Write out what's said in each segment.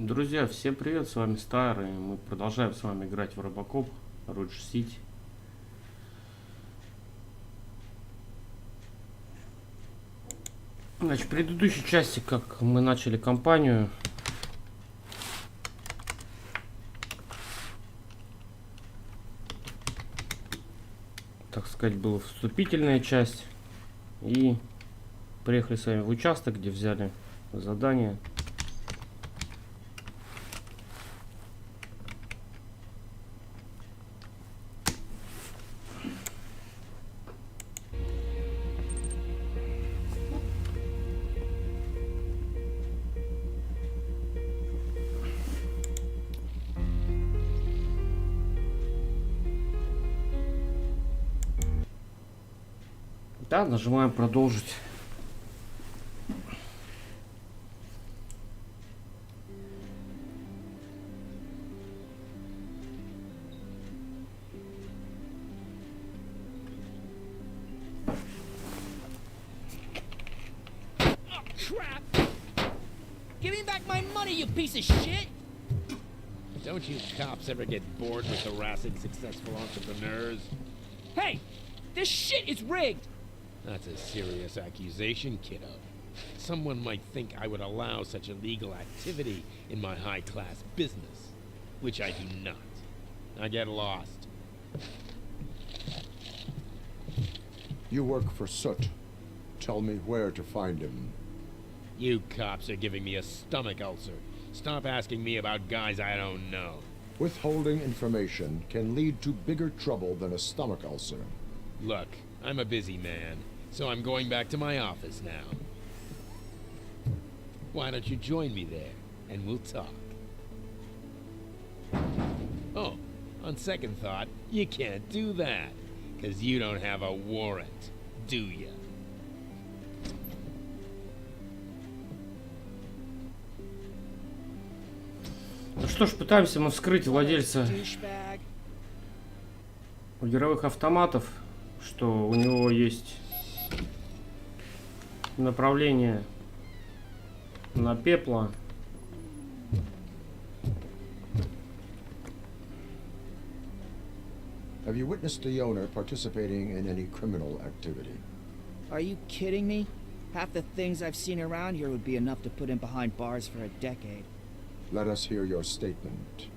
Друзья, всем привет, с вами Staer, и мы продолжаем с вами играть в Robocop, Сити. Значит, в предыдущей части, как мы начали кампанию, так сказать, была вступительная часть, и приехали с вами в участок, где взяли задание. Да, нажимаем продолжить. Crap! Give me back my money, you piece of shit! Don't you cops ever get bored with harassing successful entrepreneurs? Hey! This shit is rigged! That's a serious accusation, kiddo. Someone might think I would allow such illegal activity in my high-class business, which I do not. I get lost. You work for Soot. Tell me where to find him. You cops are giving me a stomach ulcer. Stop asking me about guys I don't know. Withholding information can lead to bigger trouble than a stomach ulcer. Look, I'm a busy man, so I'm going back to my office now. Why don't you join me there, and we'll talk. Oh, on second thought, you can't do that, 'cause you don't have a warrant, do ya? Ну что ж, пытаемся мы вскрыть владельца игровых автоматов, что у него есть направление на пепла. Have you witnessed the owner participating in any criminal activity? Are you kidding me? Half the things I've seen around here would be enough to put him behind bars for a decade. Let us hear your statement.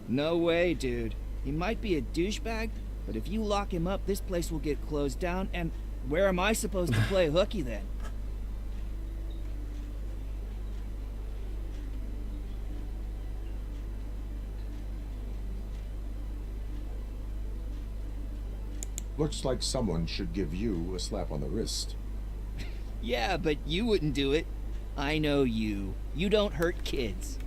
No way, dude. He might be a douchebag, but if you lock him up, this place will get closed down, and where am I supposed to play hooky then? Looks like someone should give you a slap on the wrist. Yeah, but you wouldn't do it. I know you. You don't hurt kids.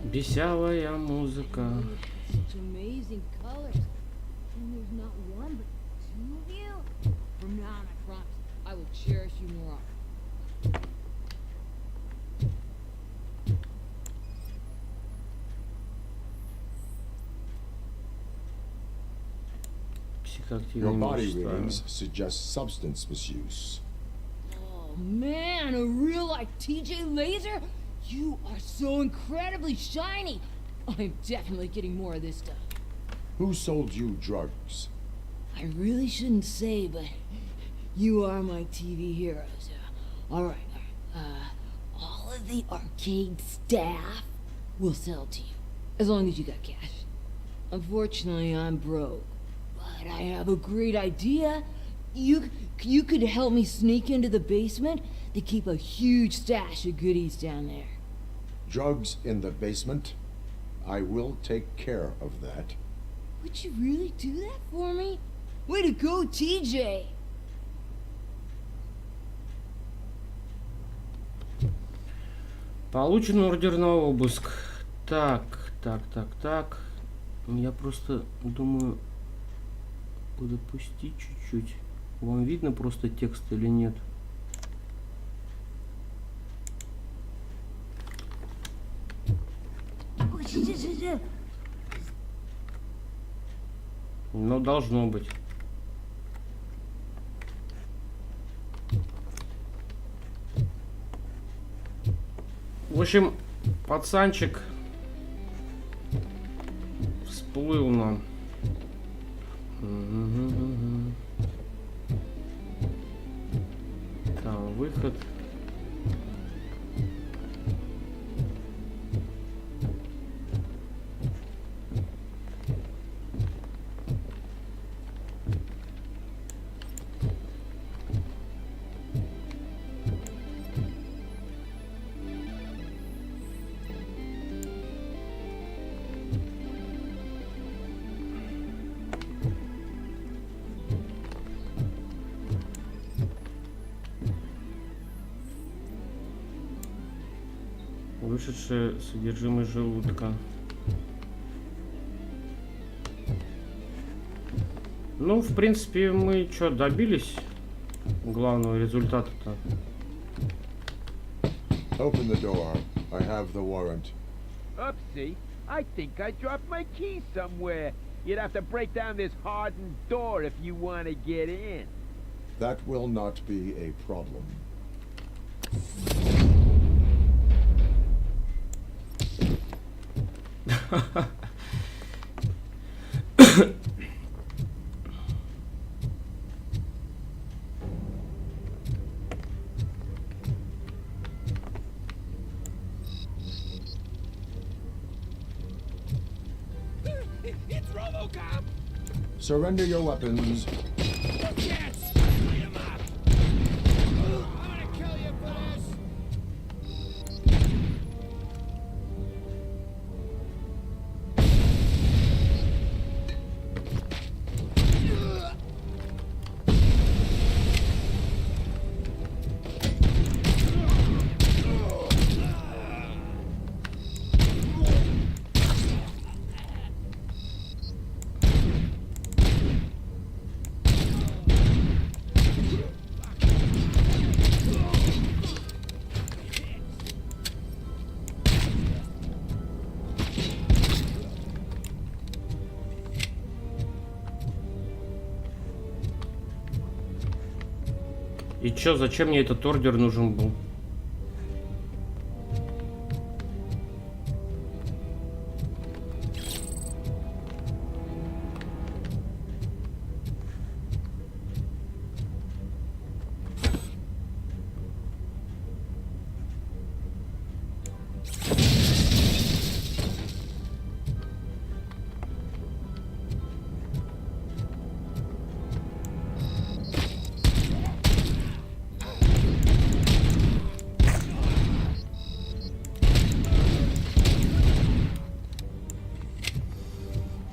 Веселая музыка. Such amazing colors. And there's not one but two of you. From now on, I promise, I will cherish you more. Your body readings suggest substance misuse. Oh man, a real like TJ Laser? You are so incredibly shiny. I'm definitely getting more of this stuff. Who sold you drugs? I really shouldn't say, but you are my TV heroes. All right. All of the arcade staff will sell to you. as long as you got cash. Unfortunately, I'm broke, but I have a great idea. You could help me sneak into the basement. They keep a huge stash of goodies down there. Drugs in the basement? I will take care of that. Would you really do that for me? Way to go, TJ! Получен ордер на обыск. Так. Я просто думаю подопустить чуть-чуть. Вам видно просто текст или нет? Но должно быть. В общем, пацанчик всплыл нам. Там выход. Вышедшее содержимое желудка. Ну, в принципе, мы что, добились главного результата-то? Open the door. I have the warrant. Oopsie, I think I dropped my key somewhere. You'd have to break down this hardened door if you want to get in. That will not be a problem. It's Robocop! Surrender your weapons. No chance! Light him up! I'm gonna kill you for this! И чё, зачем мне этот ордер нужен был?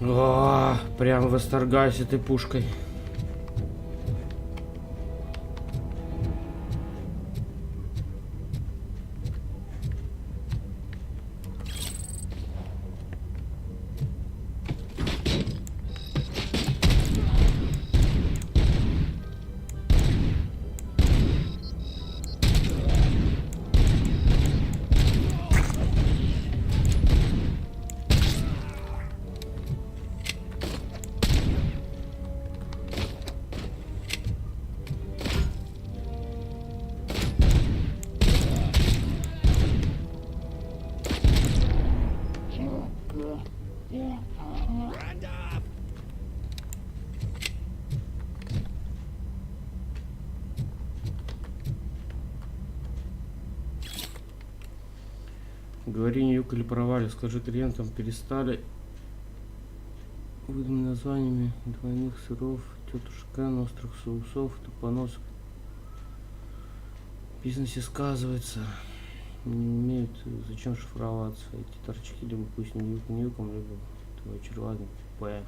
О, прям восторгаюсь этой пушкой. Говори, не юк или провали. Скажи клиентам, перестали выданными названиями двойных сыров, тетушка, острых соусов, тупоносок. В бизнесе сказывается. Не умеют, зачем шифроваться. Эти торчки либо пусть не юком, либо твой червадник П.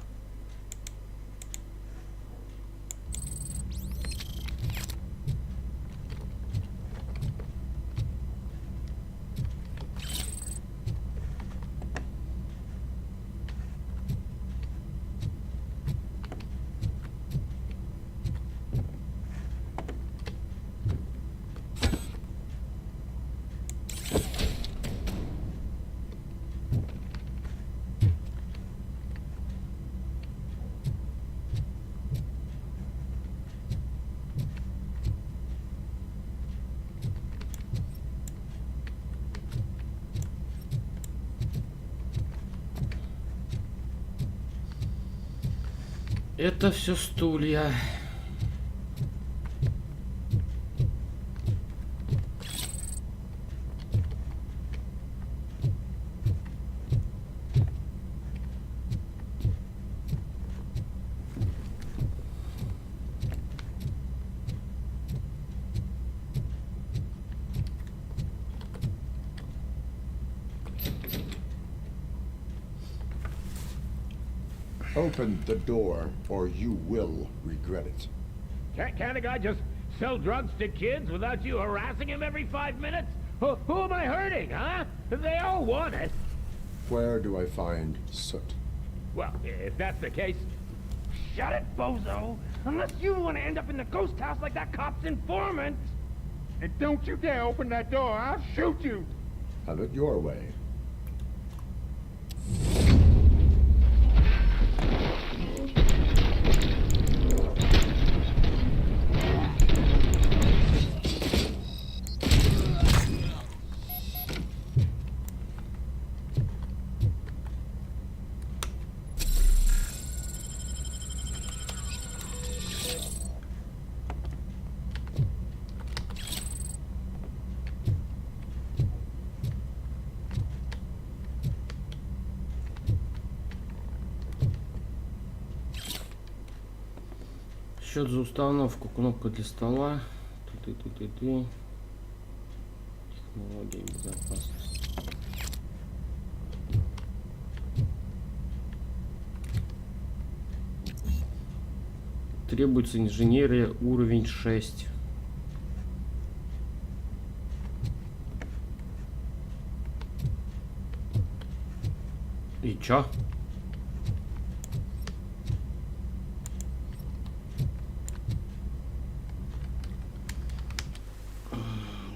Это все стулья. Open the door, or you will regret it. Can't a guy just sell drugs to kids without you harassing him every 5 minutes? Who am I hurting, huh? They all want it. Where do I find soot? Well, if that's the case, shut it, bozo! Unless you want to end up in the ghost house like that cop's informant! And don't you dare open that door, I'll shoot you! Have it your way. Счет за установку, кнопка для стола. Технология безопасности. Требуется инженерия уровень 6. И чё?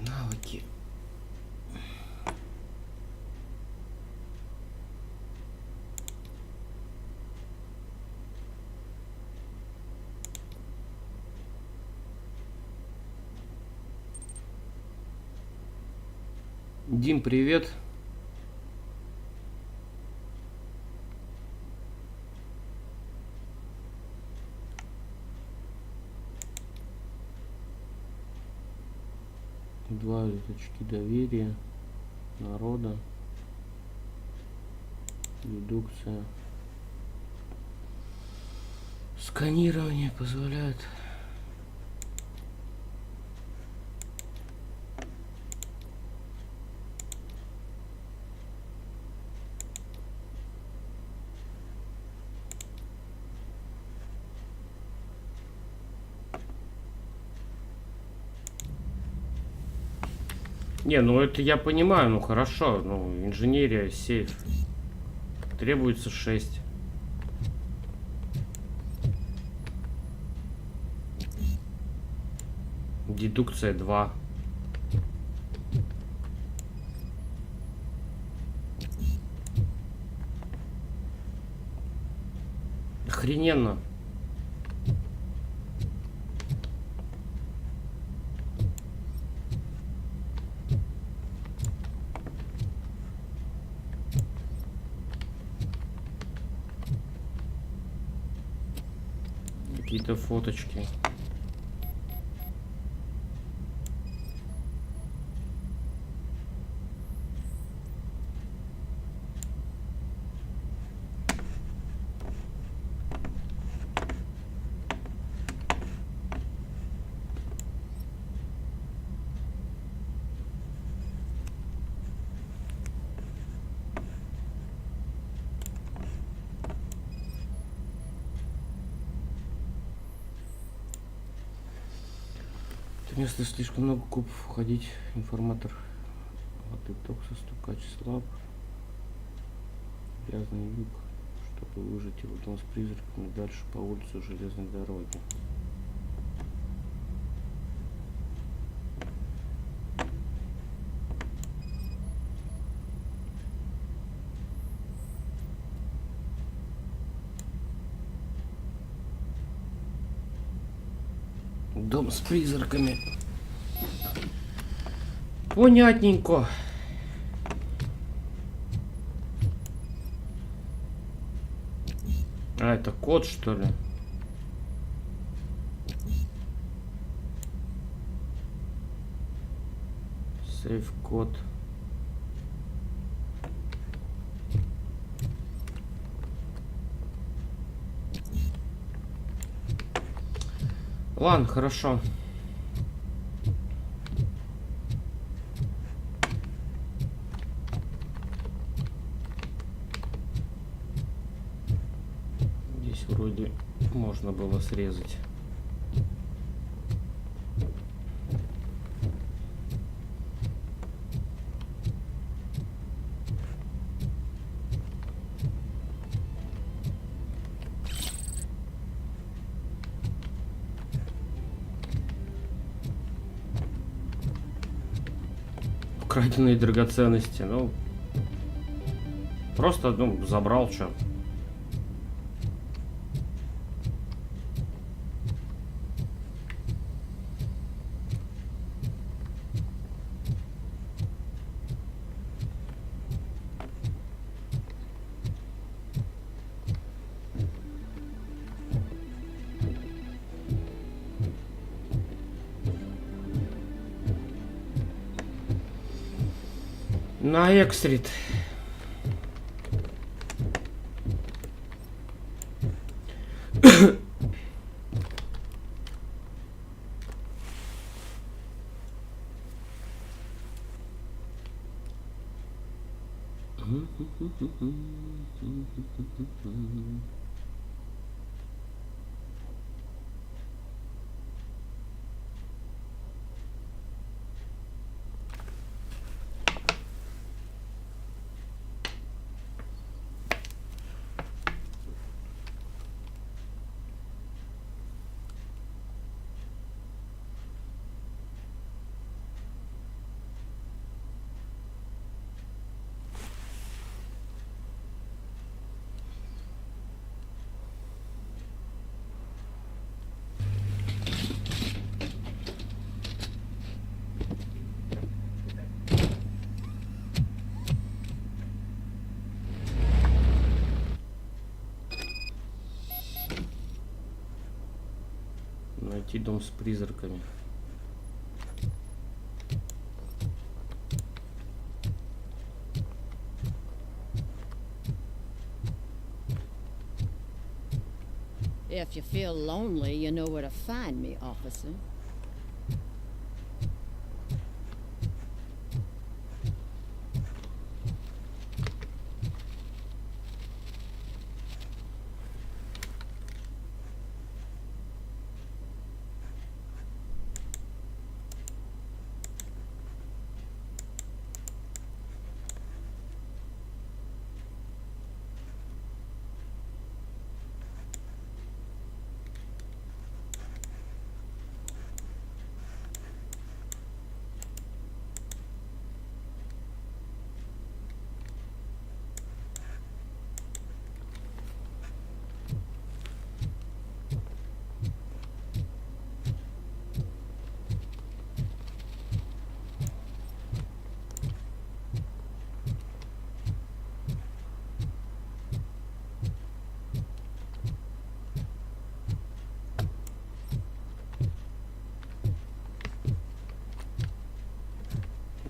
Навыки. Дим, привет. Два точки доверия, народа, редукция, сканирование позволяет. Не, ну это я понимаю, ну хорошо, ну инженерия, сейф. Требуется 6. Дедукция 2. Охрененно. Какие-то фоточки. Это место слишком много кубов входить. Информатор. Вот токса, стукач слаб. Грязный юг. Чтобы выжить его дом с призраками дальше по улице железной дороги. Дом с призраками. Понятненько. А, это код, что ли? Сейф-код. Ладно, хорошо. Здесь вроде можно было срезать. Украденные драгоценности, ну просто, ну, забрал, что. На Экстрит. Найти дом с призраками. If you feel lonely, you know where to find me, officer.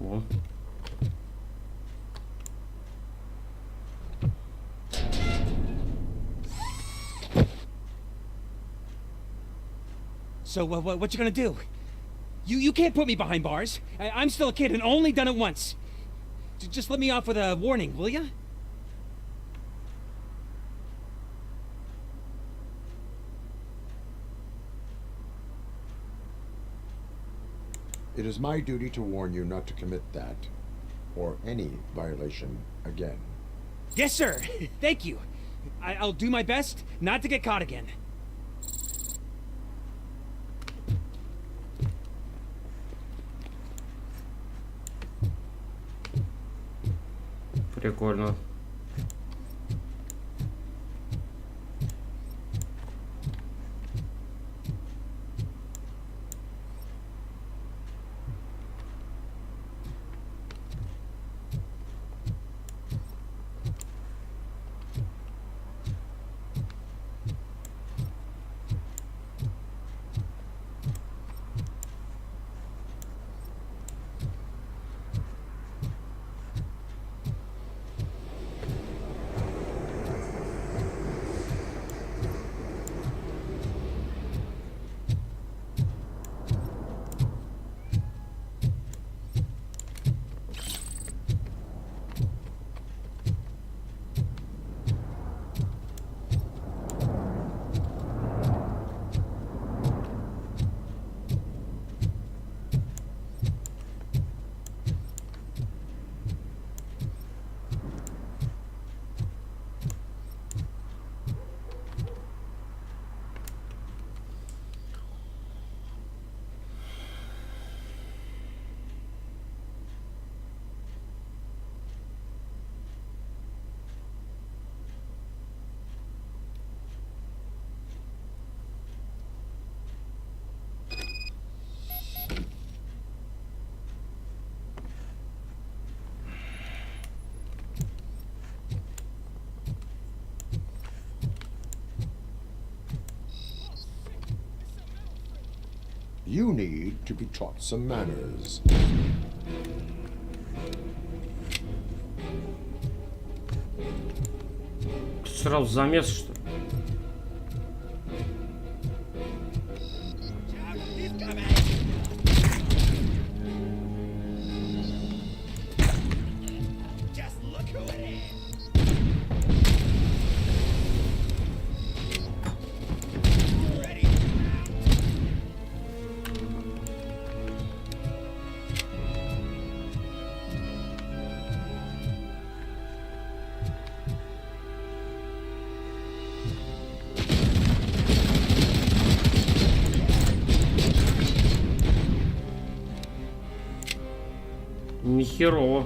О. So, what you gonna do? You can't put me behind bars. I'm still a kid and only done it once. Just let me off with a warning, will ya? It is my duty to warn you not to commit that, or any violation again. Yes, sir. Thank you. I'll do my best not to get caught again. Прикольно. You need to be taught some manners. Сразу замес, что ли? Нихерово.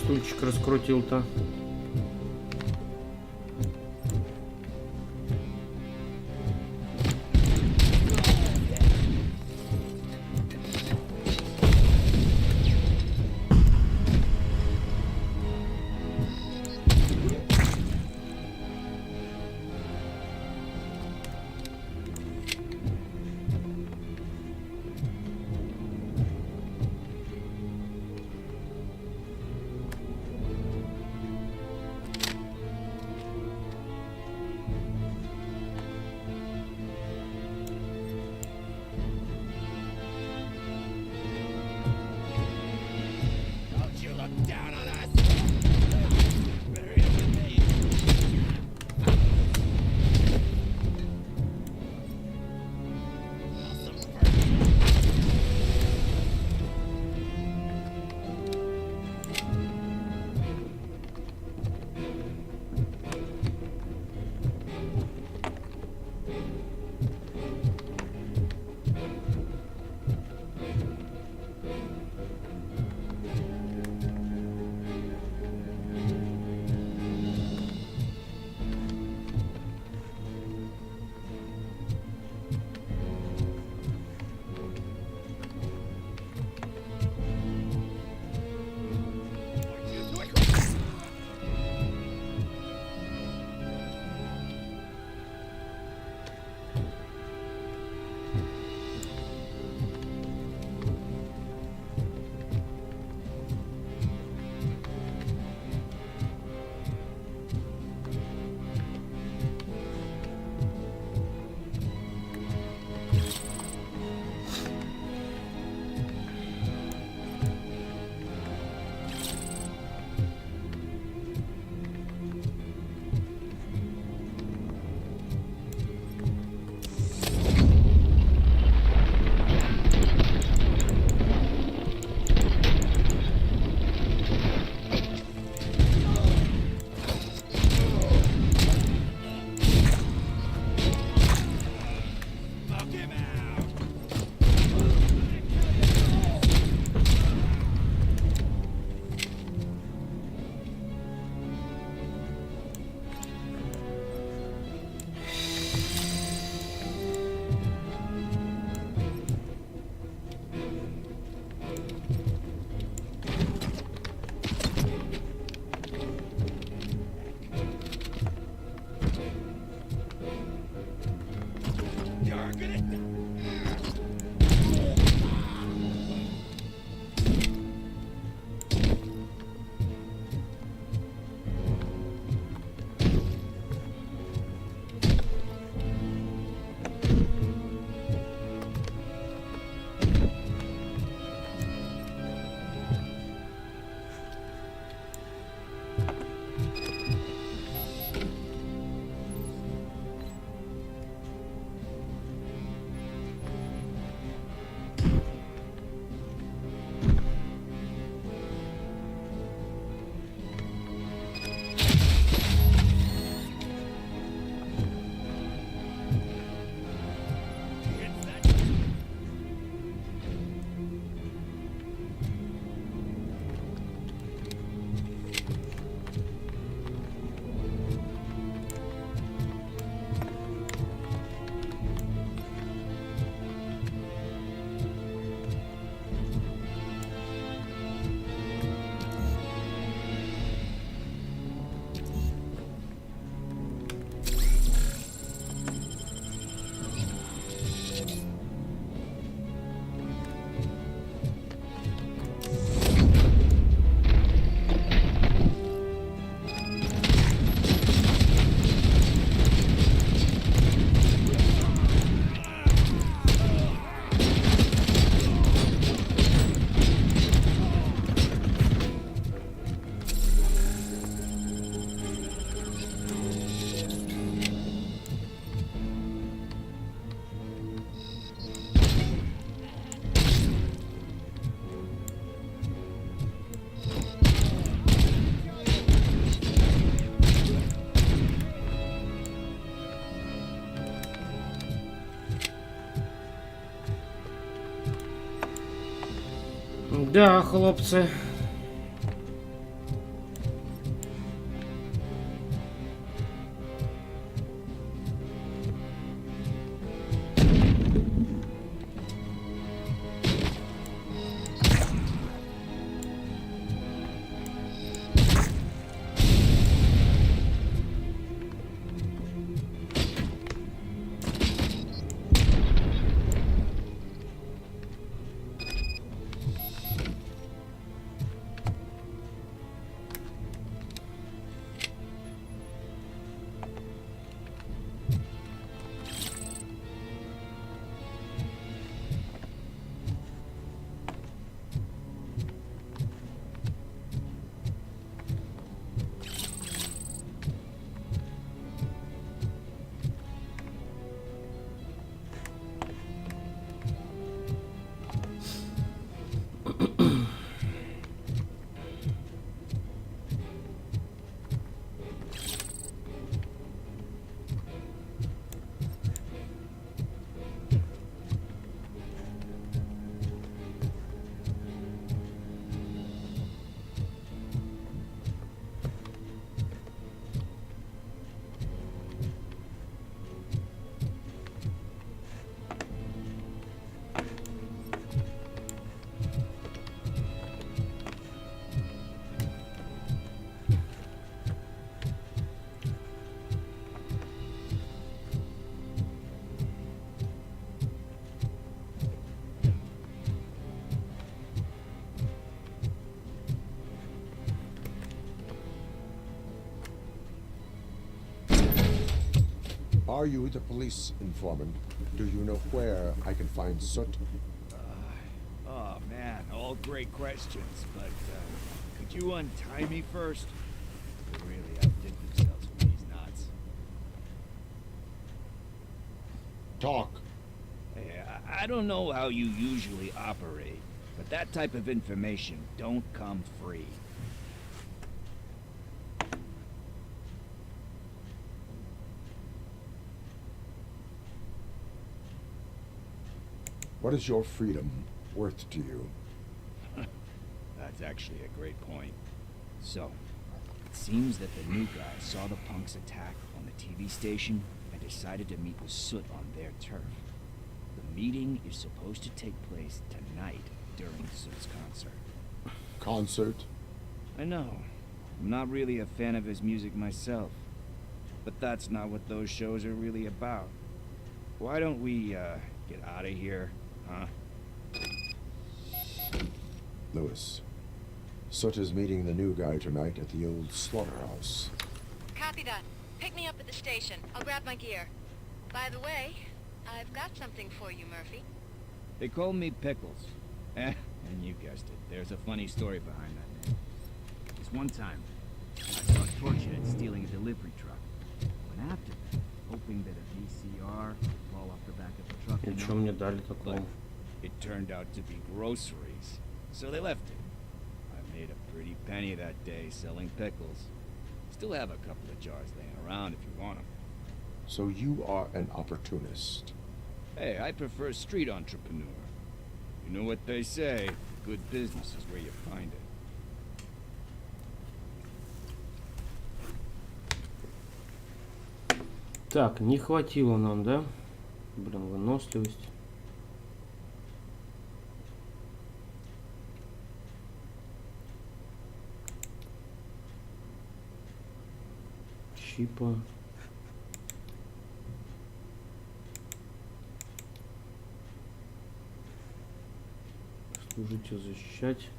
Стульчик раскрутил-то. Да, хлопцы. Are you the police informant? Do you know where I can find Soot? Oh man, all great questions, but could you untie me first? They really outdid themselves with these knots. Talk. Hey, I don't know how you usually operate, but that type of information don't come free. What is your freedom worth to you? That's actually a great point. So, it seems that the new guy saw the punks attack on the TV station and decided to meet with Soot on their turf. The meeting is supposed to take place tonight during Soot's concert. Concert? I know. I'm not really a fan of his music myself. But that's not what those shows are really about. why don't we, get out of here, huh? Lewis, Soot is meeting the new guy tonight at the old slaughterhouse. Copy that. Pick me up at the station. I'll grab my gear. By the way, I've got something for you, Murphy. They call me Pickles. And you guessed it, there's a funny story behind that name. This one time, I saw Torchhead stealing a delivery truck. Went after them, hoping that a VCR would fall off the back of the truck. И чё мне дали такого? It turned out to be groceries, so they left it. I made a pretty penny that day selling pickles. Still have a couple of jars laying around if you want them. So you are an opportunist. Hey, I prefer street entrepreneur. You know what they say, good business is where you find it. Так, не хватило нам, да? Блин, выносливость. Чипа. Служите, защищать.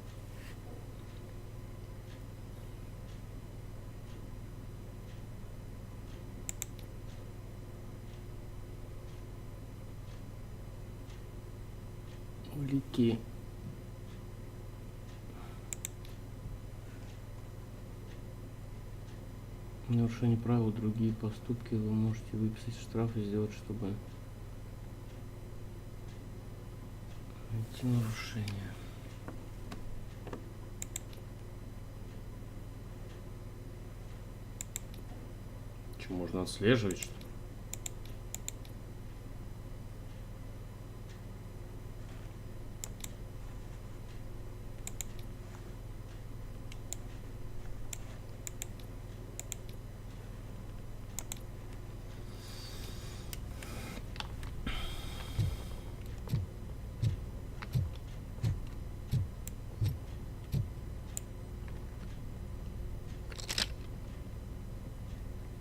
Улики. Нарушение правил, другие поступки, вы можете выписать штраф и сделать, чтобы найти нарушение. Что, можно отслеживать, что ли?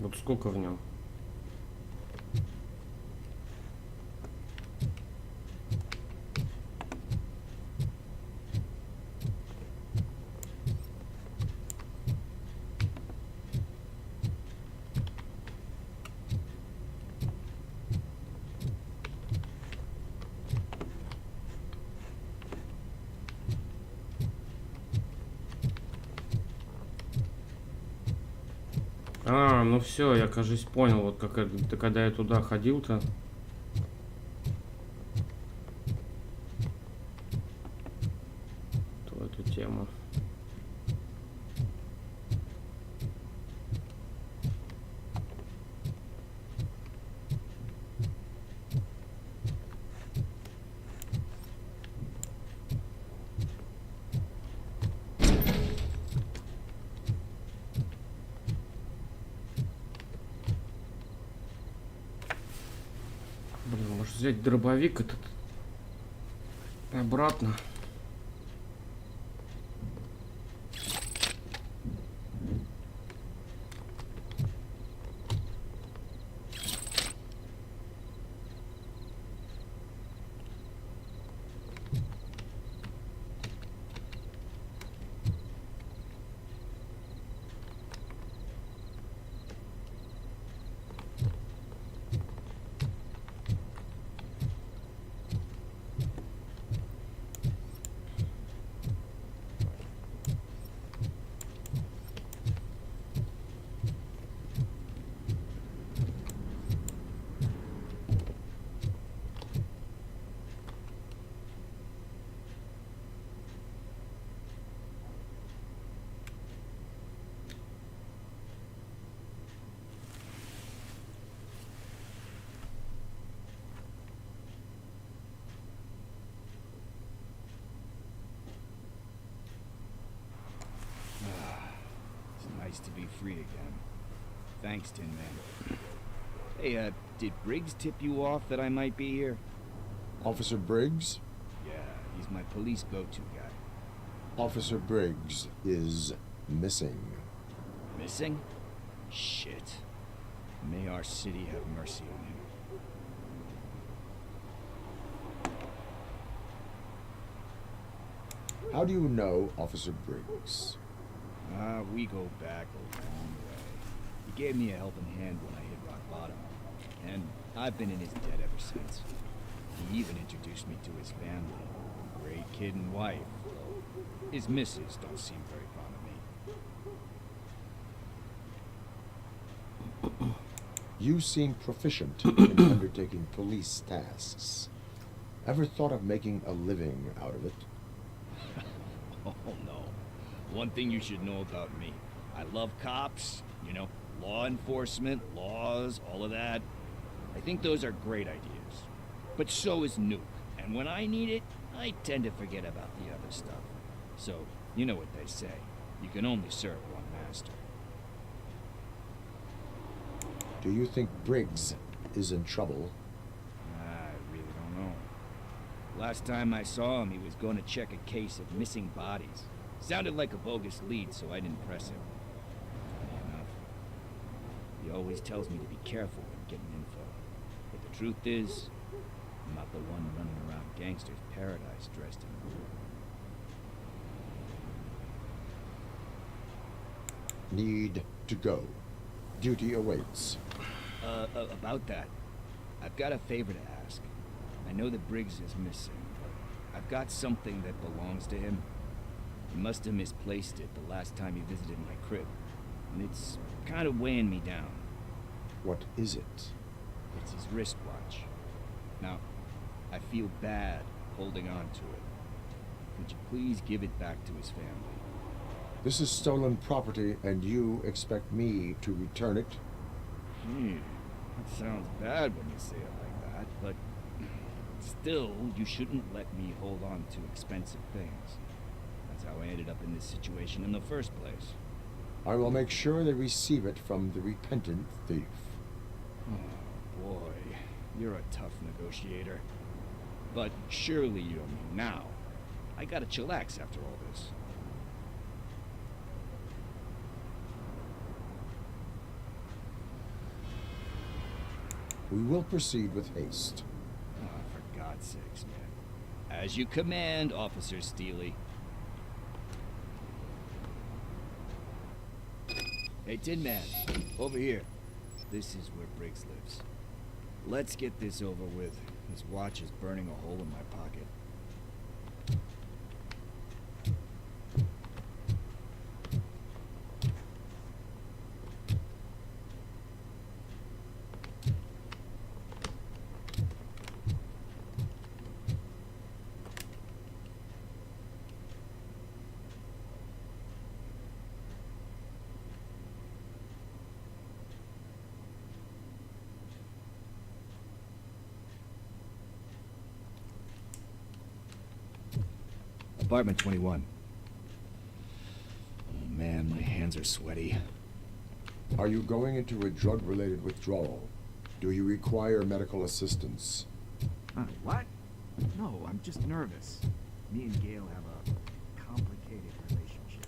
Вот сколько в нем? А, ну все, я, кажется, понял, вот как это, когда я туда ходил-то. То эту тему. Блин, может взять дробовик этот обратно. Nice to be free again. Thanks, Tin Man. Hey, did Briggs tip you off that I might be here? Officer Briggs? Yeah, he's my police go-to guy. Officer Briggs is missing. Missing? Shit. May our city have mercy on him. How do you know Officer Briggs? We go back a long way. He gave me a helping hand when I hit rock bottom, and I've been in his debt ever since. He even introduced me to his family. Great kid and wife, though his missus don't seem very fond of me. You seem proficient in undertaking police tasks. Ever thought of making a living out of it? Oh no. One thing you should know about me. I love cops, you know, law enforcement, laws, all of that. I think those are great ideas. But so is Nuke. And when I need it, I tend to forget about the other stuff. So, you know what they say. You can only serve one master. Do you think Briggs is in trouble? I really don't know. Last time I saw him, he was going to check a case of missing bodies. Sounded like a bogus lead, so I didn't press him. Funny enough. He always tells me to be careful when getting info. But the truth is, I'm not the one running around gangster's paradise dressed in blue. Need to go. Duty awaits. About that, I've got a favor to ask. I know that Briggs is missing, but I've got something that belongs to him. He must have misplaced it the last time he visited my crib, and it's kind of weighing me down. What is it? It's his wristwatch. Now, I feel bad holding on to it. Could you please give it back to his family? This is stolen property, and you expect me to return it? That sounds bad when you say it like that, but still, you shouldn't let me hold on to expensive things. That's how I ended up in this situation in the first place. I will make sure they receive it from the repentant thief. Oh, boy. You're a tough negotiator. But surely you don't mean now. I gotta chillax after all this. We will proceed with haste. Oh, for God's sakes, man. As you command, Officer Steely. Hey, Tin Man, over here. This is where Briggs lives. Let's get this over with. His watch is burning a hole in my pocket. Apartment 21. Oh man, my hands are sweaty. Are you going into a drug-related withdrawal? Do you require medical assistance? What? No, I'm just nervous. Me and Gail have a complicated relationship.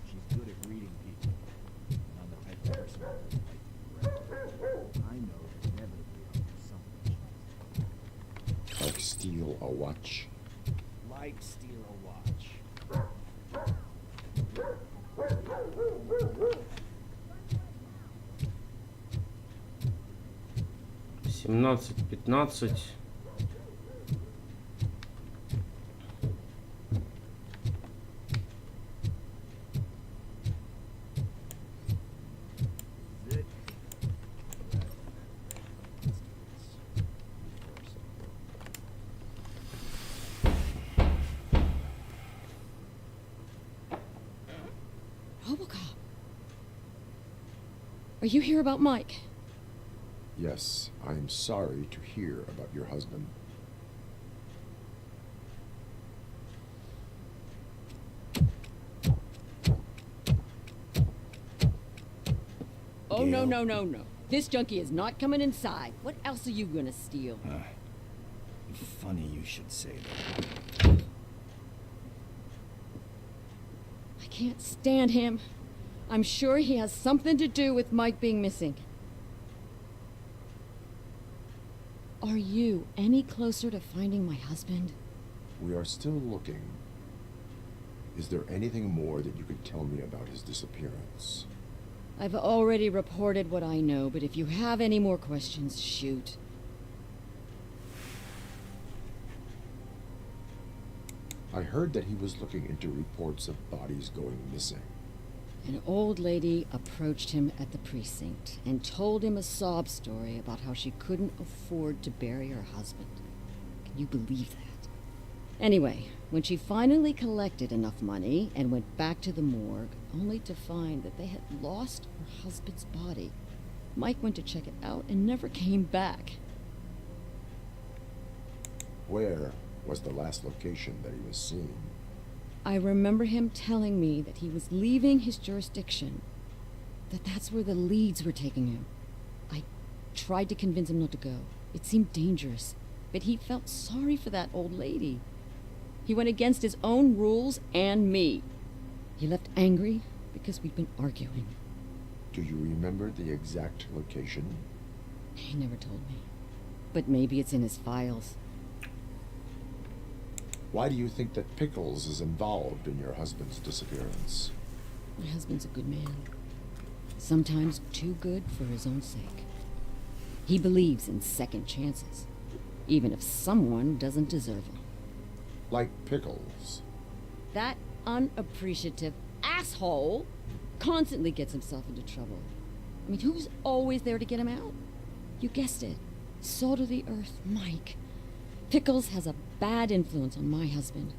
She's good at reading people. And I'm the type of person who doesn't like to be read. I know that inevitably I'll do something. Like steal a watch? Like steal a watch. 17-15. Robocop. Are you here about Mike? Yes, I am sorry to hear about your husband. Oh, no, no, no, no. This junkie is not coming inside. What else are you gonna steal? Funny you should say that. I can't stand him. I'm sure he has something to do with Mike being missing. Are you any closer to finding my husband? We are still looking. Is there anything more that you could tell me about his disappearance? I've already reported what I know, but if you have any more questions, shoot. I heard that he was looking into reports of bodies going missing. An old lady approached him at the precinct and told him a sob story about how she couldn't afford to bury her husband. Can you believe that? Anyway, when she finally collected enough money and went back to the morgue, only to find that they had lost her husband's body, Mike went to check it out and never came back. Where was the last location that he was seen? I remember him telling me that he was leaving his jurisdiction, that that's where the leads were taking him. I tried to convince him not to go. It seemed dangerous, but he felt sorry for that old lady. He went against his own rules and me. He left angry because we'd been arguing. Do you remember the exact location? He never told me, but maybe it's in his files. Why do you think that Pickles is involved in your husband's disappearance? My husband's a good man. Sometimes too good for his own sake. He believes in second chances, even if someone doesn't deserve them. Like Pickles. That unappreciative asshole constantly gets himself into trouble. I mean, who's always there to get him out? You guessed it. Salt of the earth, Mike. Pickles has a bad influence on my husband.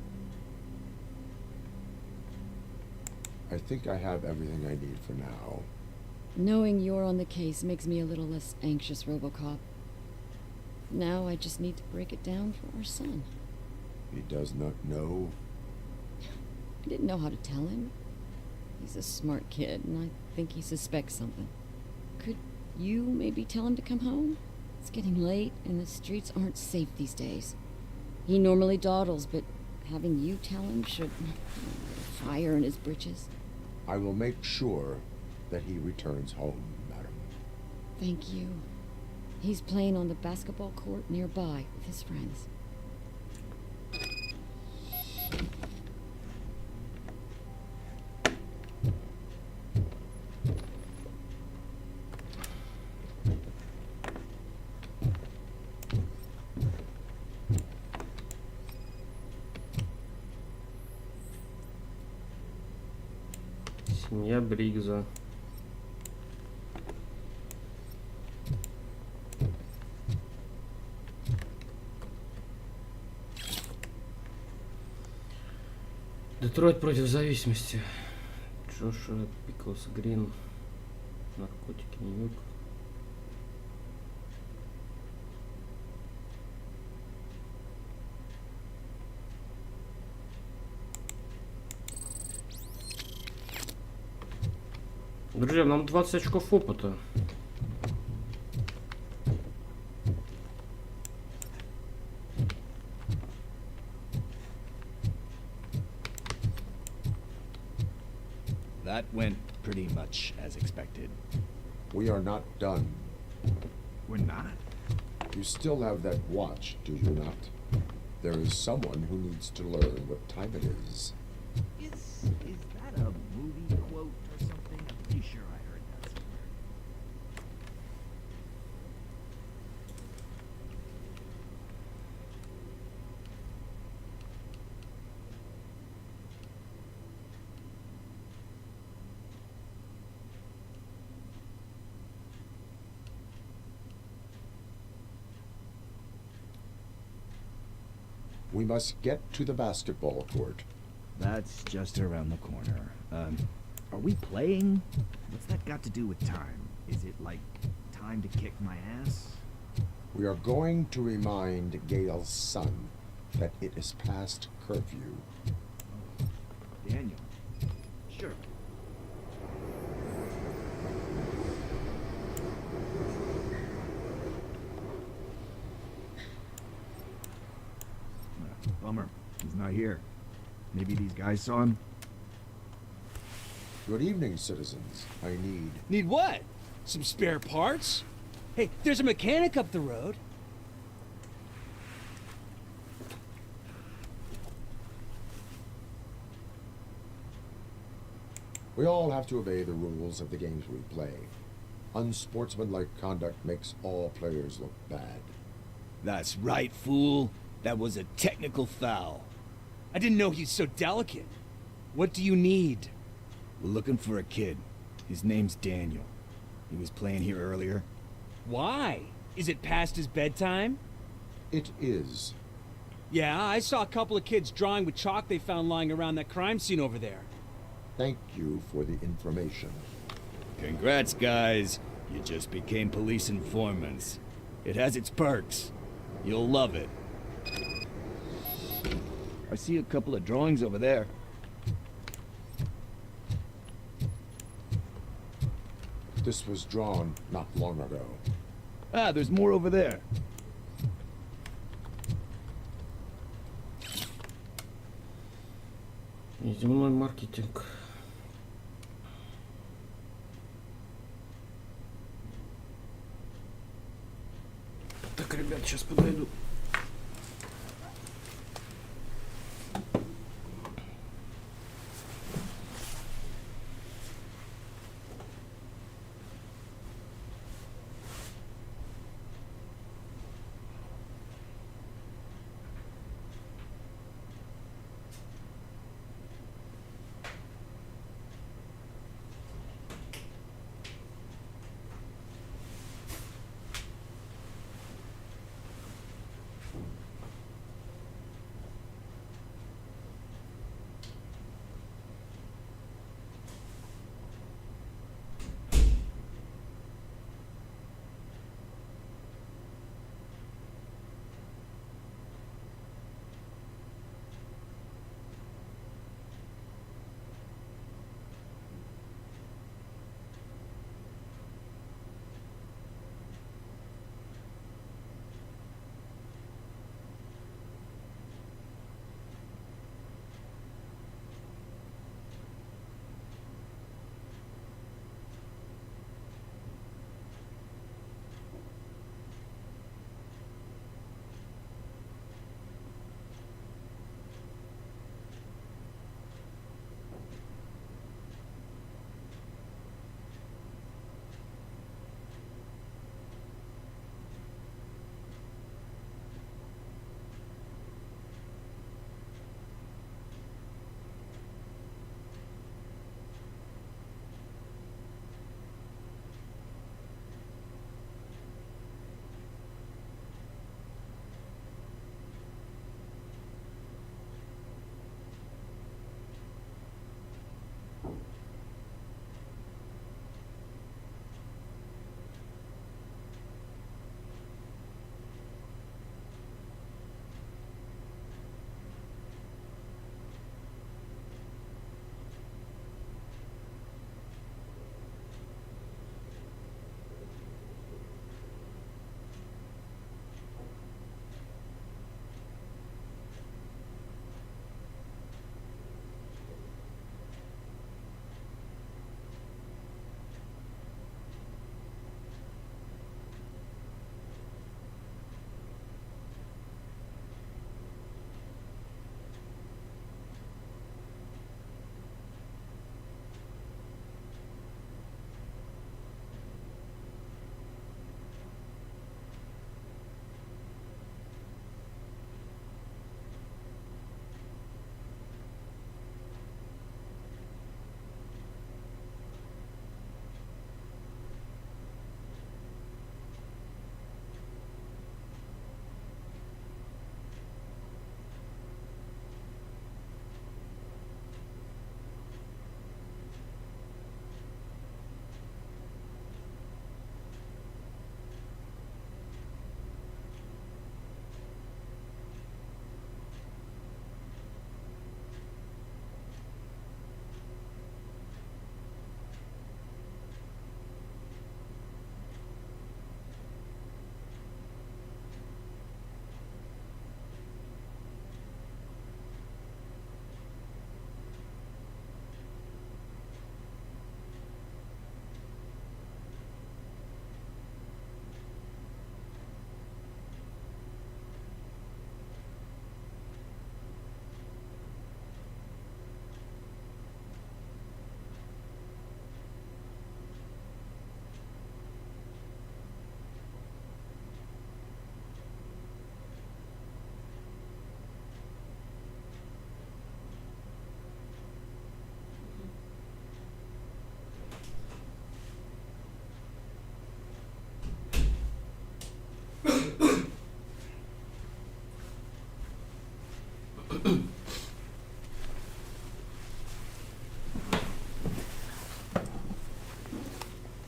I think I have everything I need for now. Knowing you're on the case makes me a little less anxious, Robocop. Now I just need to break it down for our son. He does not know. I didn't know how to tell him. He's a smart kid, and I think he suspects something. Could you maybe tell him to come home? It's getting late, and the streets aren't safe these days. He normally dawdles, but having you tell him should fire in his britches. I will make sure that he returns home, madam. Thank you. He's playing on the basketball court nearby with his friends. Семья Бригза. Детройт против зависимости. Джошуа Пиклс Грин. Наркотики, Нью-Йорк. Друзья, нам 20 очков опыта. That went pretty much as expected. We are not done. We're not? You still have that watch, do you not? There is someone who needs to learn what time it is. Is that a movie quote or something? I'm pretty sure I heard that somewhere. We must get to the basketball court. That's just around the corner. Are we playing? What's that got to do with time? Is it like time to kick my ass? We are going to remind Gail's son that it is past curfew. Oh, Daniel. Sure. Bummer. He's not here. Maybe these guys saw him? Good evening, citizens. I need... Need what? Some spare parts? Hey, there's a mechanic up the road. We all have to obey the rules of the games we play. Unsportsmanlike conduct makes all players look bad. That's right, fool. That was a technical foul. I didn't know he's so delicate. What do you need? We're looking for a kid. His name's Daniel. He was playing here earlier. Why? Is it past his bedtime? It is. Yeah, I saw a couple of kids drawing with chalk they found lying around that crime scene over there. Thank you for the information. Congrats, guys. You just became police informants. It has its perks. You'll love it. I see a couple of drawings over there. This was drawn not long ago. Ah, there's more over there. Неземной маркетинг. Так, ребят, сейчас подойду.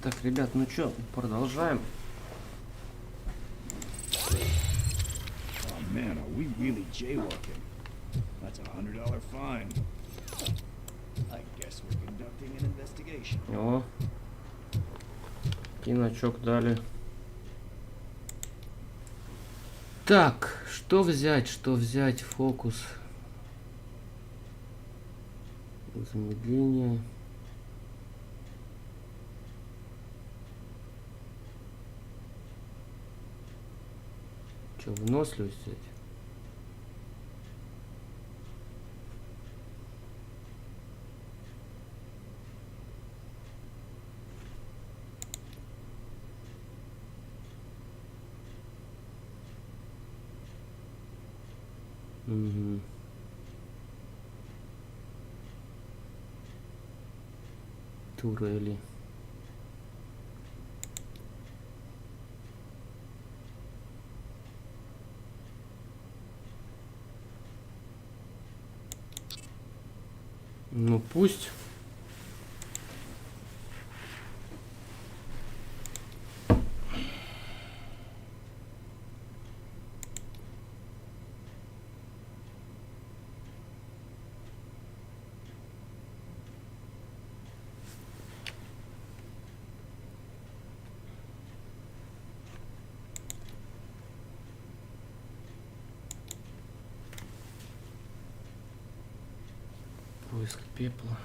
Так, ребят, ну чё, продолжаем. Oh man, are we really jaywalking? That's $100 fine. I guess we're conducting an investigation. О, киночок дали. Так, что взять, фокус. Замедление. Что, выносливость взять? Угу. Турели. Ну пусть. Поиск пепла.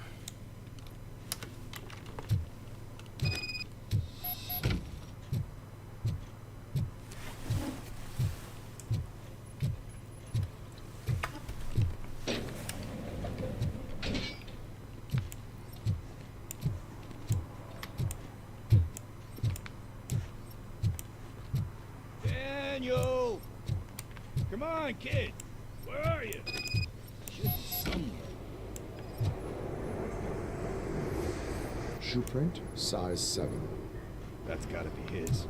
Daniel! Come on, kid! Where are you? Should be somewhere. Shoe print, size 7. That's gotta be his.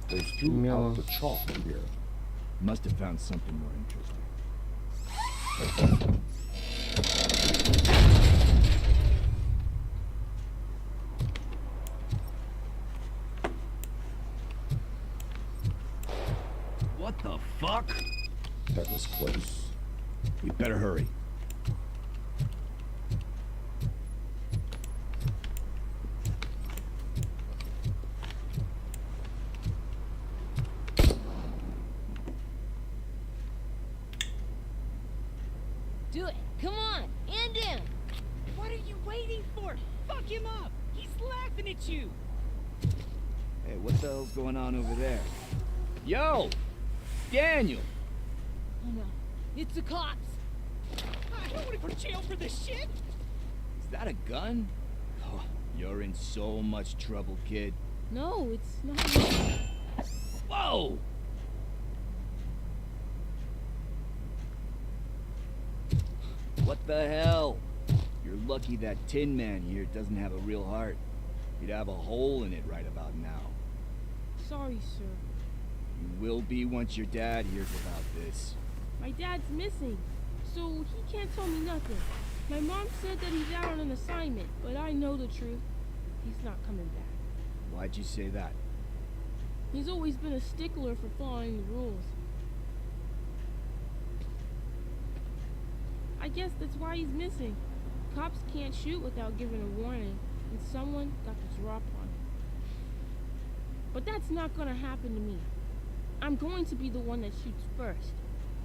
They threw Mellow. out the chalk here. Must have found something more interesting. What the fuck? That was close. We better hurry. Do it. Come on. End him. What are you waiting for? Fuck him up! He's laughing at you! Hey, what the hell's going on over there? Yo! Daniel! Oh no. It's the cops. I don't want to go to jail for this shit! Is that a gun? Oh, you're in so much trouble, kid. No, it's not. Whoa! What the hell? You're lucky that Tin Man here doesn't have a real heart. He'd have a hole in it right about now. Sorry, sir. You will be once your dad hears about this. My dad's missing, so he can't tell me nothing. My mom said that he's out on an assignment, but I know the truth. He's not coming back. Why'd you say that? He's always been a stickler for following the rules. I guess that's why he's missing. Cops can't shoot without giving a warning, and someone got the drop on him. But that's not gonna happen to me. I'm going to be the one that shoots first.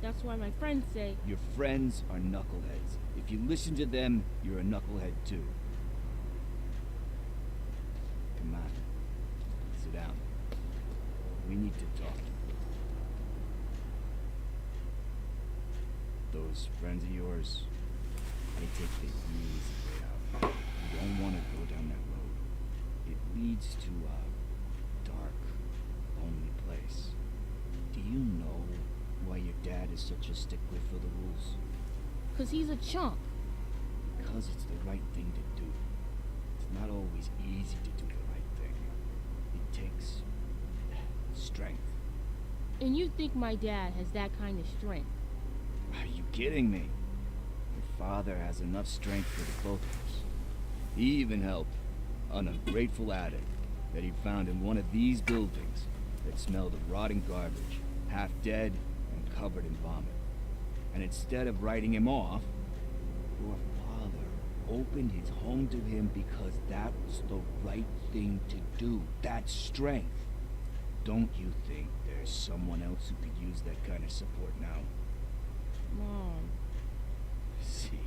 That's why my friends say... Your friends are knuckleheads. If you listen to them, you're a knucklehead too. Come on. Sit down. We need to talk. Those friends of yours, I take the easy way out. You don't want to go down that road. It leads to a dark, lonely place. Do you know why your dad is such a stickler for the rules? 'Cause he's a chump. Because it's the right thing to do. It's not always easy to do the right thing. It takes strength. And you think my dad has that kind of strength? Are you kidding me? Your father has enough strength for the both of us. He even helped an ungrateful addict that he found in one of these buildings that smelled of rotting garbage, half dead and covered in vomit. And instead of writing him off, your father opened his home to him because that was the right thing to do. That's strength. Don't you think there's someone else who could use that kind of support now? Mom. See,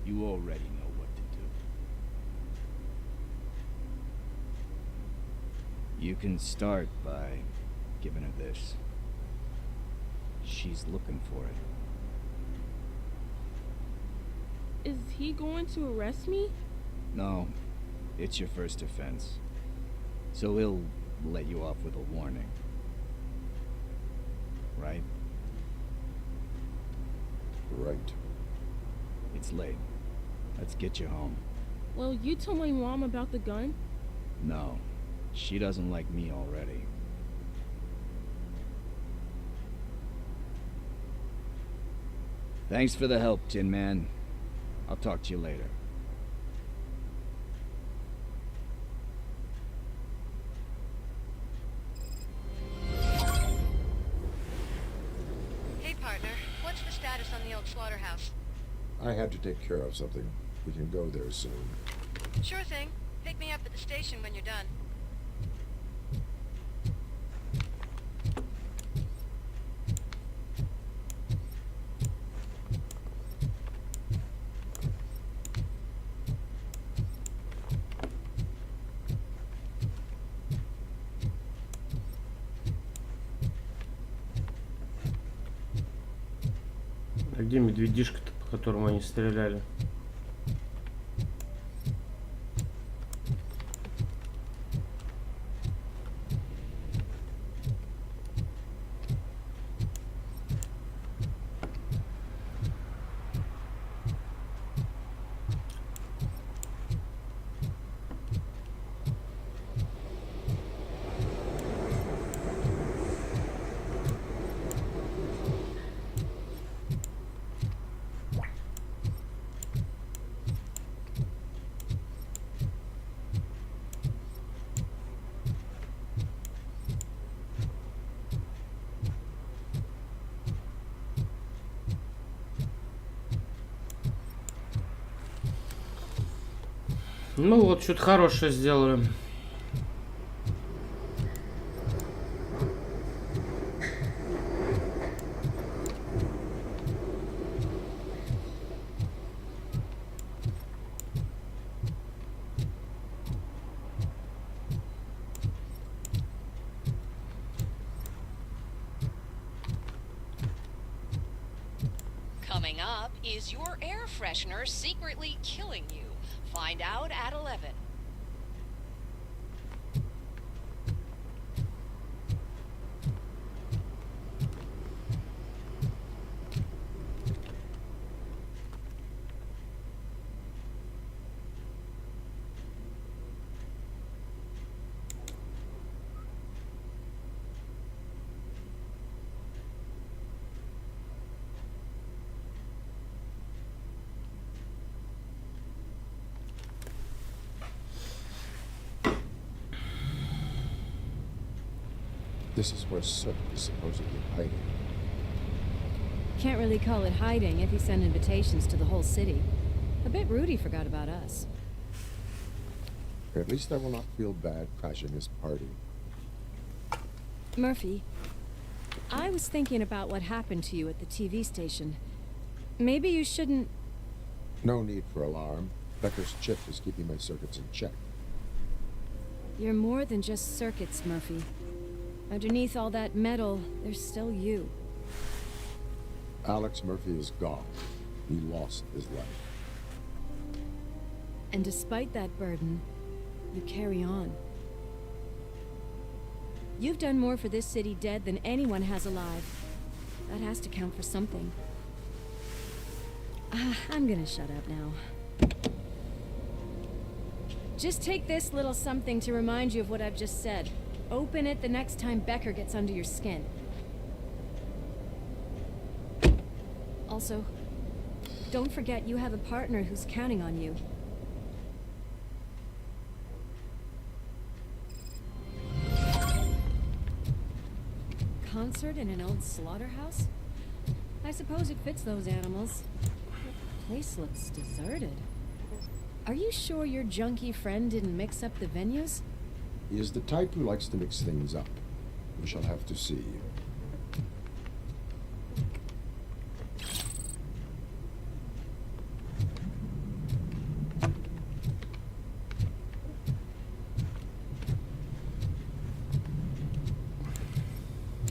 you already know what to do. You can start by giving her this. She's looking for it. Is he going to arrest me? No, it's your first offense. So he'll let you off with a warning. Right? Right. It's late. Let's get you home. Well, you told my mom about the gun? No, she doesn't like me already. Thanks for the help, Tin Man. I'll talk to you later. Hey, partner. What's the status on the old slaughterhouse? I had to take care of something. We can go there soon. Sure thing. Pick me up at the station when you're done. А где медведишка-то, по которому они стреляли? Ну вот, что-то хорошее сделали. Coming up, is your air freshener secretly killing you? Find out at 11. This is where Soot is supposedly hiding. Can't really call it hiding if he sent invitations to the whole city. A bit rude he forgot about us. At least I will not feel bad crashing his party. Murphy, I was thinking about what happened to you at the TV station. Maybe you shouldn't... No need for alarm. Becker's chip is keeping my circuits in check. You're more than just circuits, Murphy. Underneath all that metal, there's still you. Alex Murphy is gone. he lost his life. And despite that burden, you carry on. You've done more for this city dead than anyone has alive. That has to count for something. I'm gonna shut up now. Just take this little something to remind you of what I've just said. Open it the next time Becker gets under your skin. Also, don't forget you have a partner who's counting on you. Concert in an old slaughterhouse? I suppose it fits those animals. The place looks deserted. Are you sure your junkie friend didn't mix up the venues? He is the type who likes to mix things up. We shall have to see.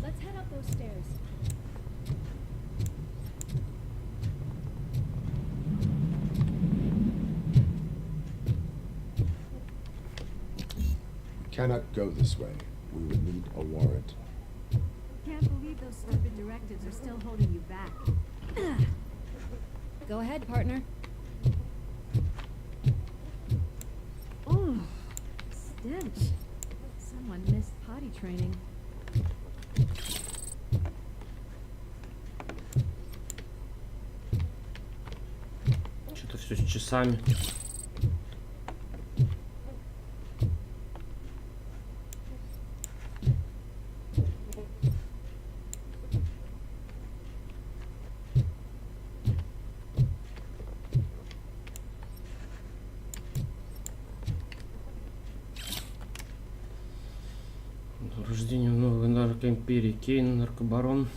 Let's head up those stairs. Cannot go this way. We would need a warrant. Can't believe those stupid directives are still holding you back. Go ahead, partner. Oh, stench. Someone missed potty training. Что-то все с часами. Рождение новой наркоимперии. Кейн, наркобарон.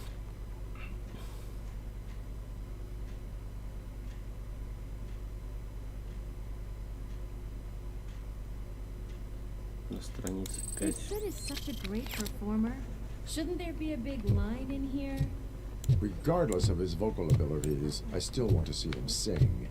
На странице 5. Sid is such a great performer. Shouldn't there be a big line in here? Regardless of his vocal abilities, I still want to see him sing.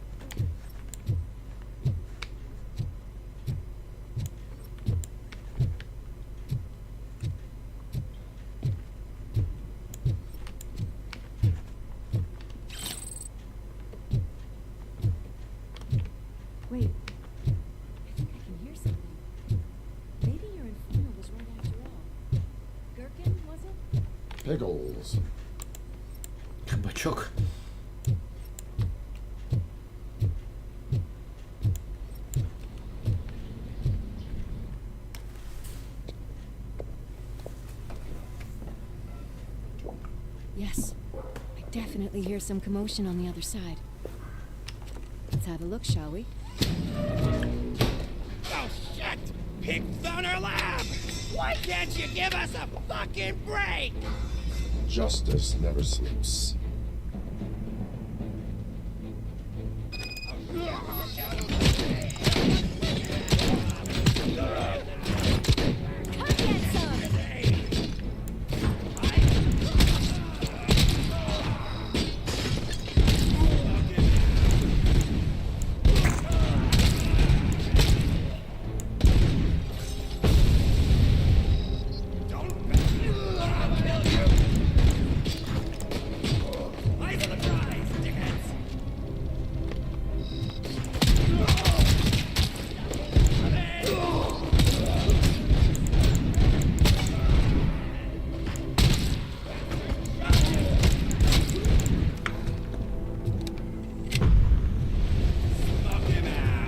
Wait. I think I can hear something. Maybe your inferno was right after all. Gherkin, was it? Pickles. Кабачок. Yes. I definitely hear some commotion on the other side. Let's have a look, shall we? Oh shit! Pig Thunder Lab! Why can't you give us a fucking break? Justice never sleeps. Come get some! Eyes on the prize, dickheads! Smoke him out!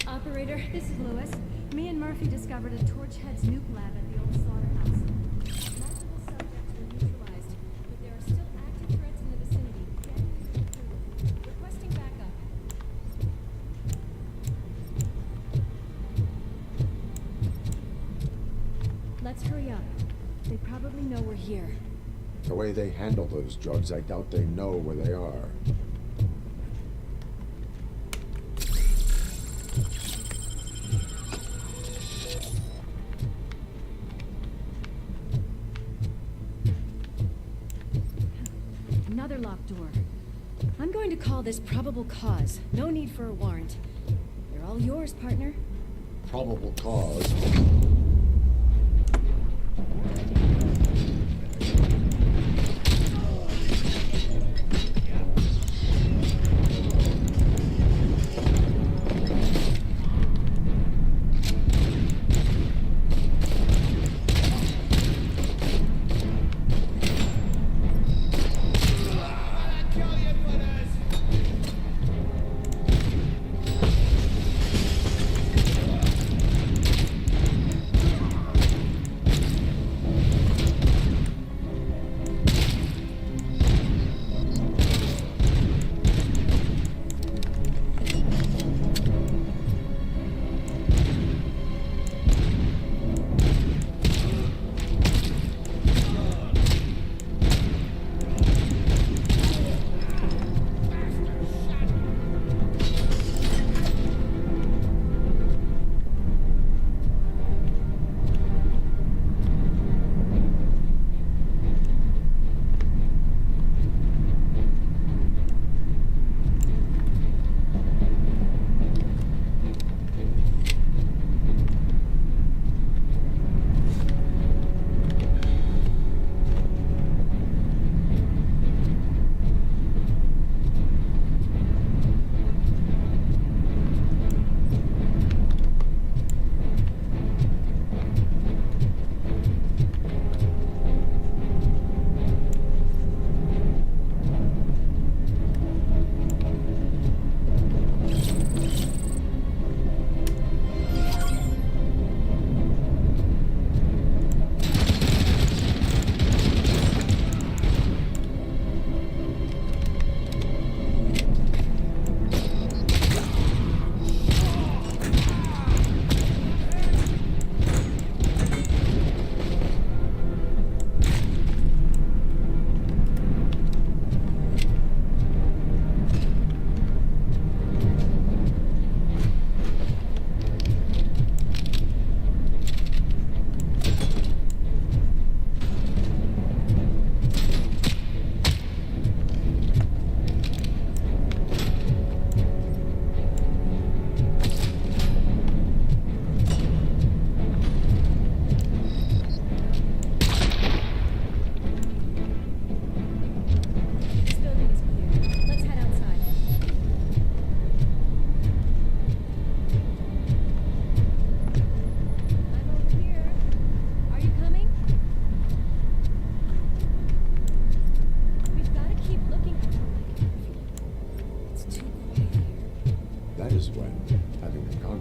Operator, this is Lewis. Me and Murphy discovered a Torchhead's nuke lab at the old slaughterhouse. Multiple subjects were neutralized, but there are still active threats in the vicinity. Getting through. Requesting backup. Let's hurry up. They probably know we're here. The way they handle those drugs, I doubt they know where they are. locked door. I'm going to call this probable cause. No need for a warrant. They're all yours, partner. Probable cause.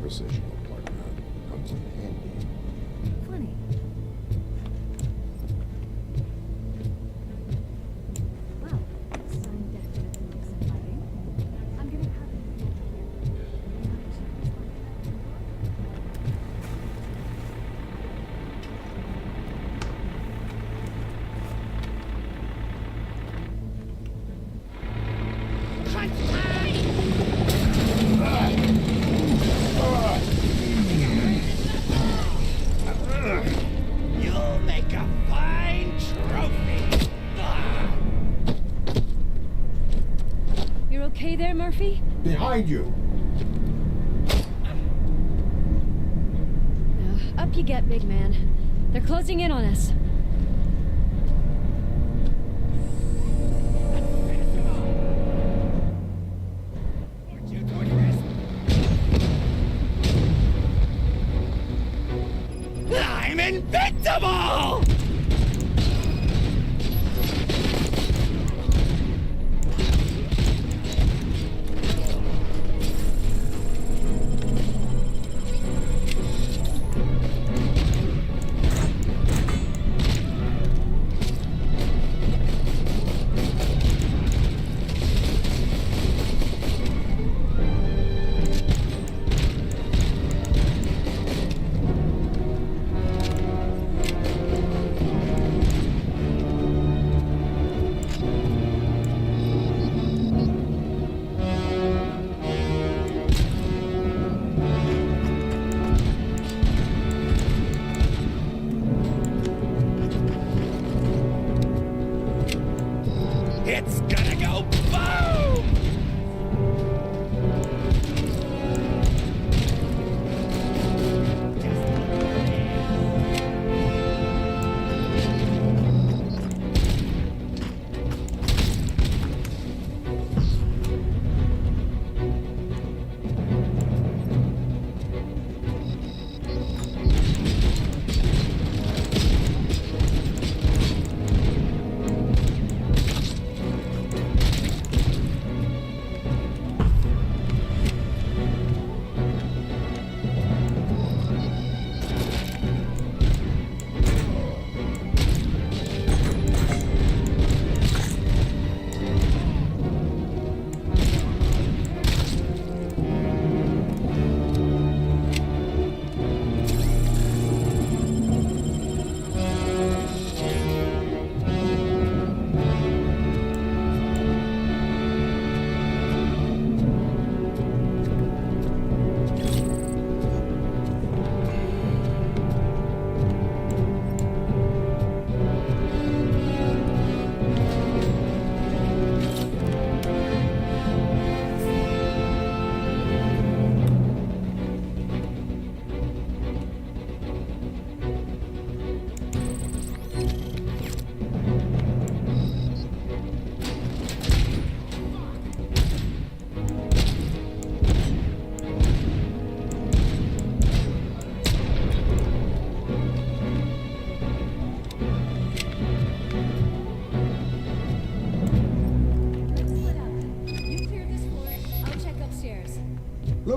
conversational partner comes in handy. Funny. Well, this sign definitely looks inviting. I'm gonna have it You'll make a fine trophy. You're okay there, Murphy? Behind you! Up you get, big man. They're closing in on us. I'm invincible!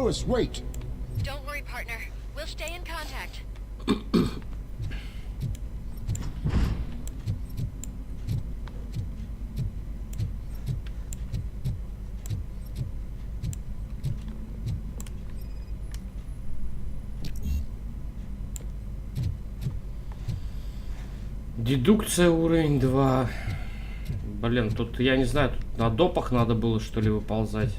Lewis, wait. Don't worry, partner. We'll stay in contact. Дедукция уровень 2. Блин, тут я не знаю, тут на допах надо было что ли выползать.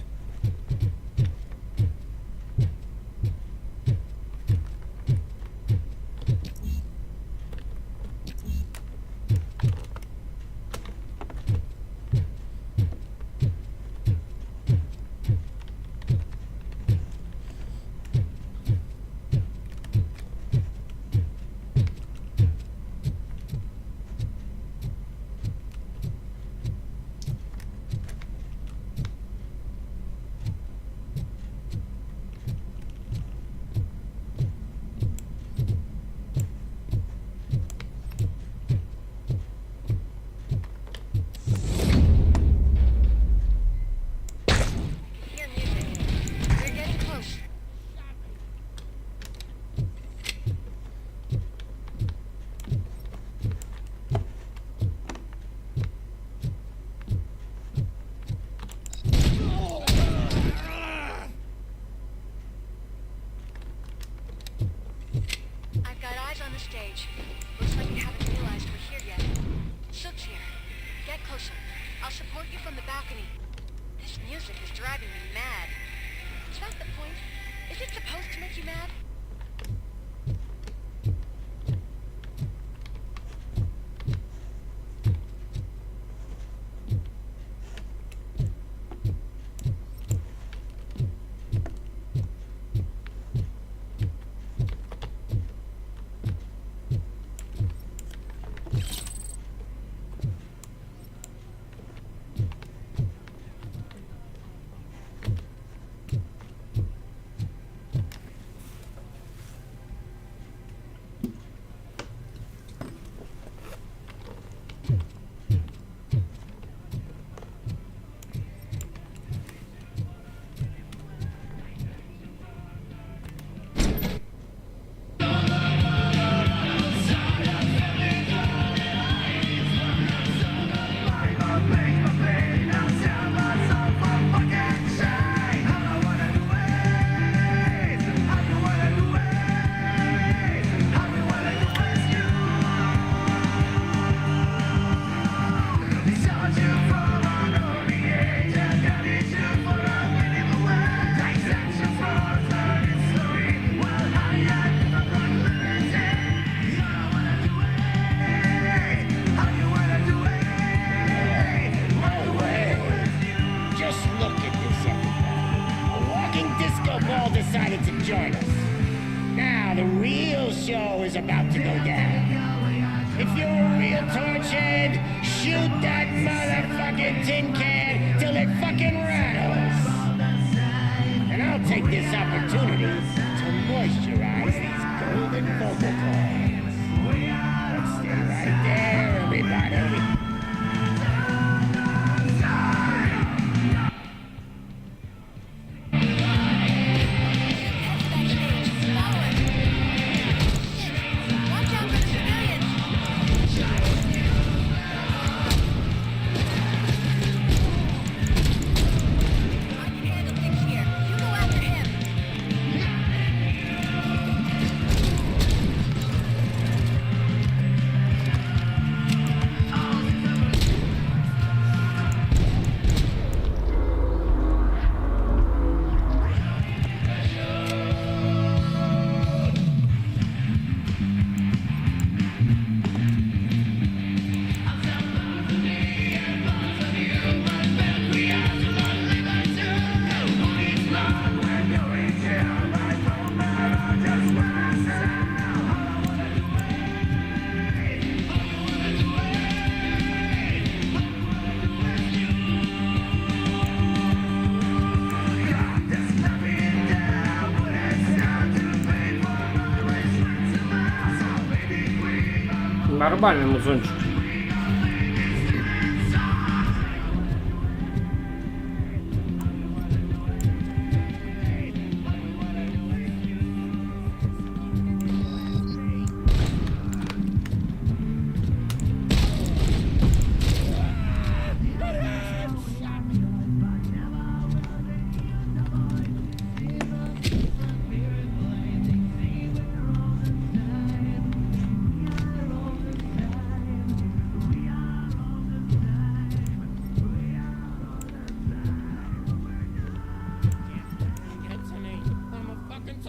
Нормальный музончик.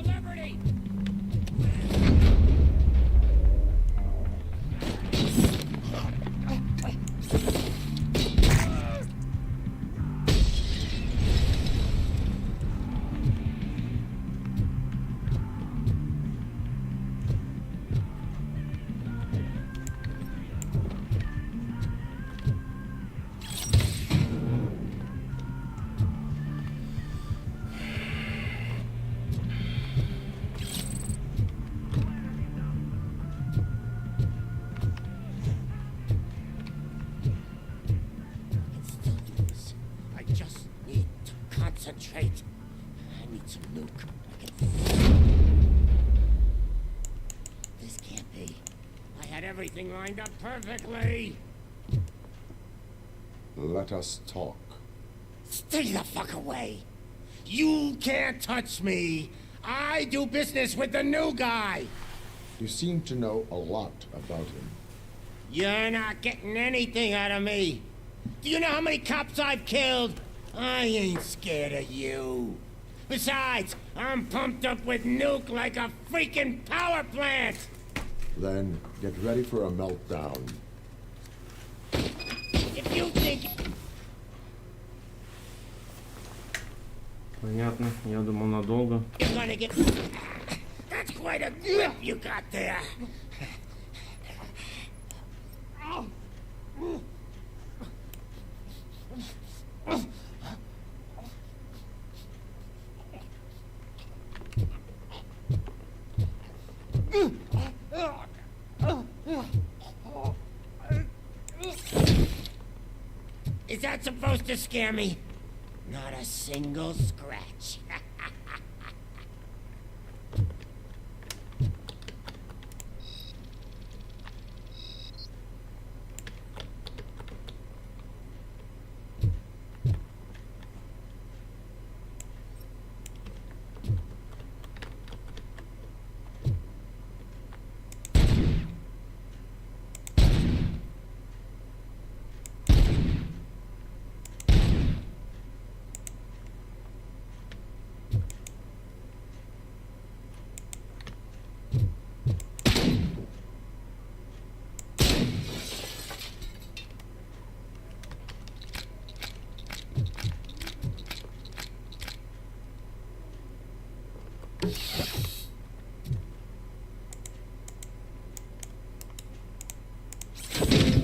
celebrity! Concentrate. I need some nuke. This can't be. I had everything lined up perfectly. Let us talk. Stay the fuck away. You can't touch me. I do business with the new guy. You seem to know a lot about him. You're not getting anything out of me. Do you know how many cops I've killed? I ain't scared of you. Besides, I'm pumped up with nuke like a freaking power plant! Then get ready for a meltdown. If you think... Понятно, я думал надолго. You're gonna get... That's quite a grip you got there. Is that supposed to scare me? Not a single scratch.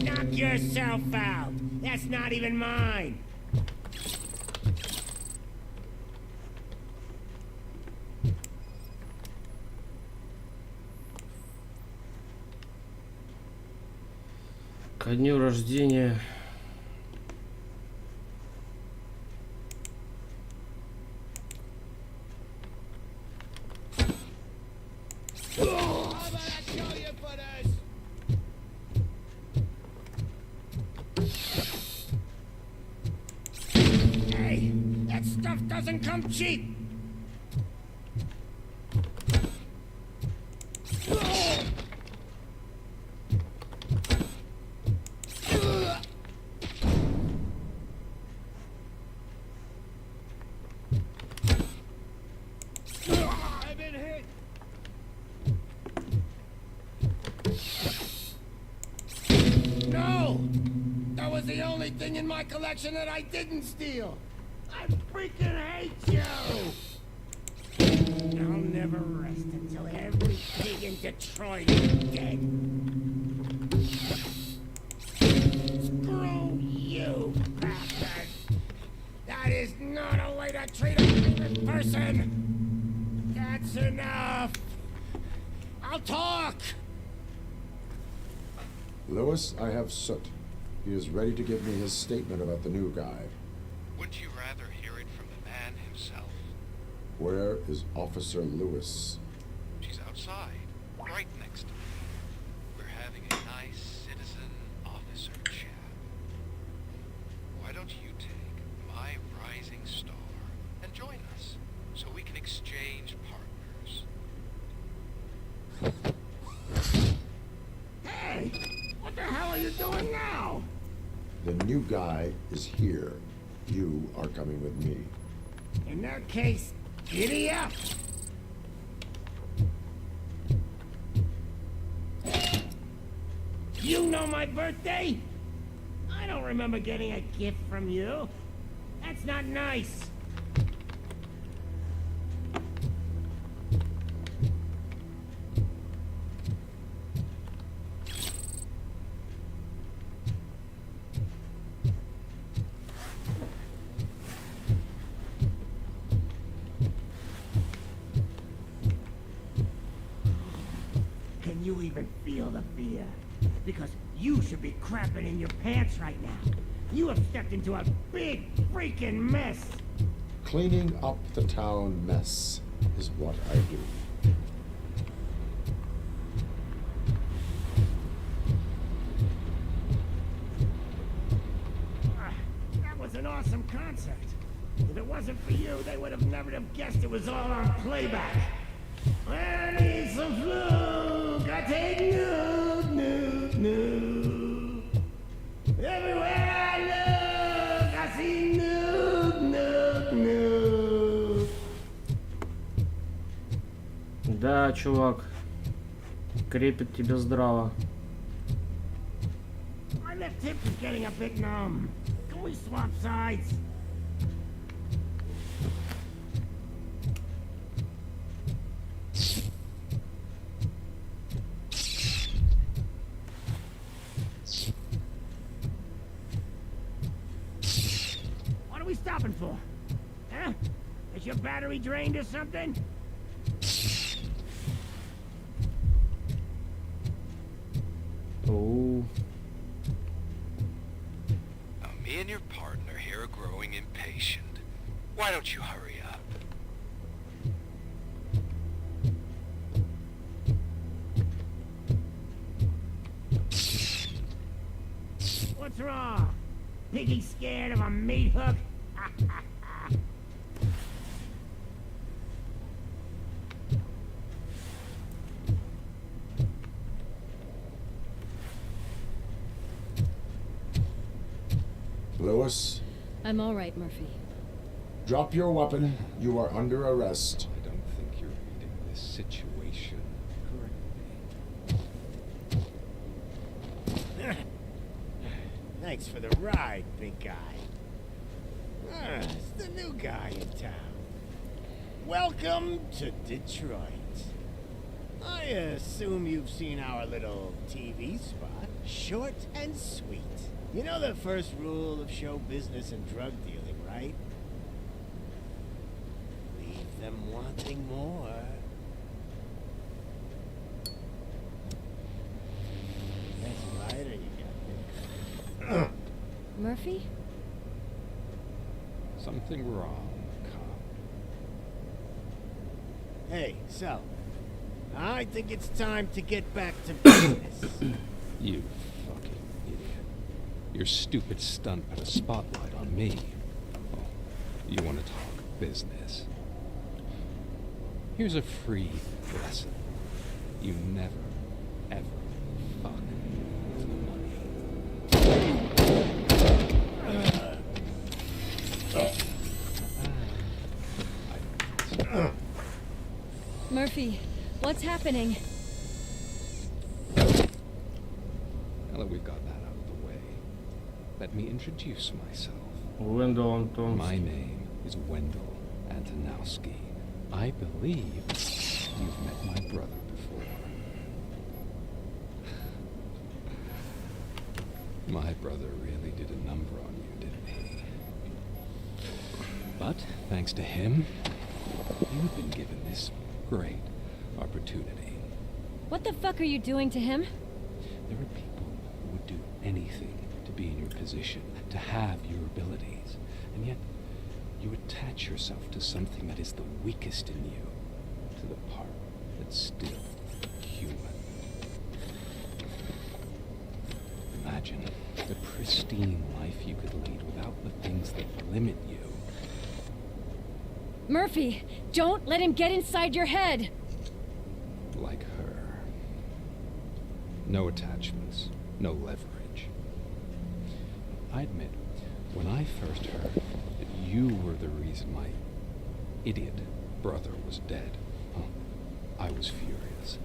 Knock yourself out. That's not even mine. Ко дню рождения. Hey, that stuff doesn't come cheap. I've been hit! No! That was the only thing in my collection that I didn't steal! I freaking hate you! I'll never rest until every pig in Detroit is dead. Screw you, bastard! That is not a way to treat a human person! That's enough! I'll talk! Lewis, I have Soot. He is ready to give me his statement about the new guy. Wouldn't you rather hear it from the man himself? Where is Officer Lewis? She's outside, right next to me. We're having a nice citizen officer chat. Why don't you take my rising star and join us so we can exchange partners? Hey! What the hell are you doing now? The new guy is here. You are coming with me. In that case, giddy up! know my birthday? I don't remember getting a gift from you. That's not nice. Can you even feel the fear? Because you should be crapping in your pants right now. You have stepped into a big freaking mess. Cleaning up the town mess is what I do. That was an awesome concert. If it wasn't for you, they would have never have guessed it was all on playback. I need some fluke. I take nude. Everywhere I look, I see nude. Да, чувак. Крепит тебе здраво. My left hip is getting a bit numb. Can we swap sides? What are we stopping for? Huh? Is your battery drained or something? Oh. Me and your partner here are growing impatient. Why don't you hurry up? What's wrong? Piggy scared of a meat hook? Lewis, I'm all right, Murphy. drop your weapon. You are under arrest. I don't think you're reading this situation correctly. Thanks for the ride, big guy. It's the new guy in town. Welcome to Detroit. I assume you've seen our little TV spot. Short and sweet. You know the first rule of show business and drug dealing, right? Leave them wanting more. That's lighter you got there. Murphy? Something wrong, cop. Hey, so, I think it's time to get back to business. You fucking idiot. Your stupid stunt put a spotlight on me. Oh, you want to talk business? Here's a free lesson. You never, ever fuck with money. Murphy, what's happening? Now that we've got that out of the way, let me introduce myself. Wendell Anton. My name is Wendell Antonowski. I believe you've met my brother before. My brother really did a number on you, didn't he? But thanks to him, you've been given this great opportunity. What the fuck are you doing to him? There are people who would do anything to be in your position, to have your abilities, and yet you attach yourself to something that is the weakest in you, to the part that's still human. Imagine the pristine life you could lead without the things that limit you. Murphy, don't let him get inside your head! Like her. No attachments, no leverage. I admit, when I first heard that you were the reason my idiot brother was dead, I was furious.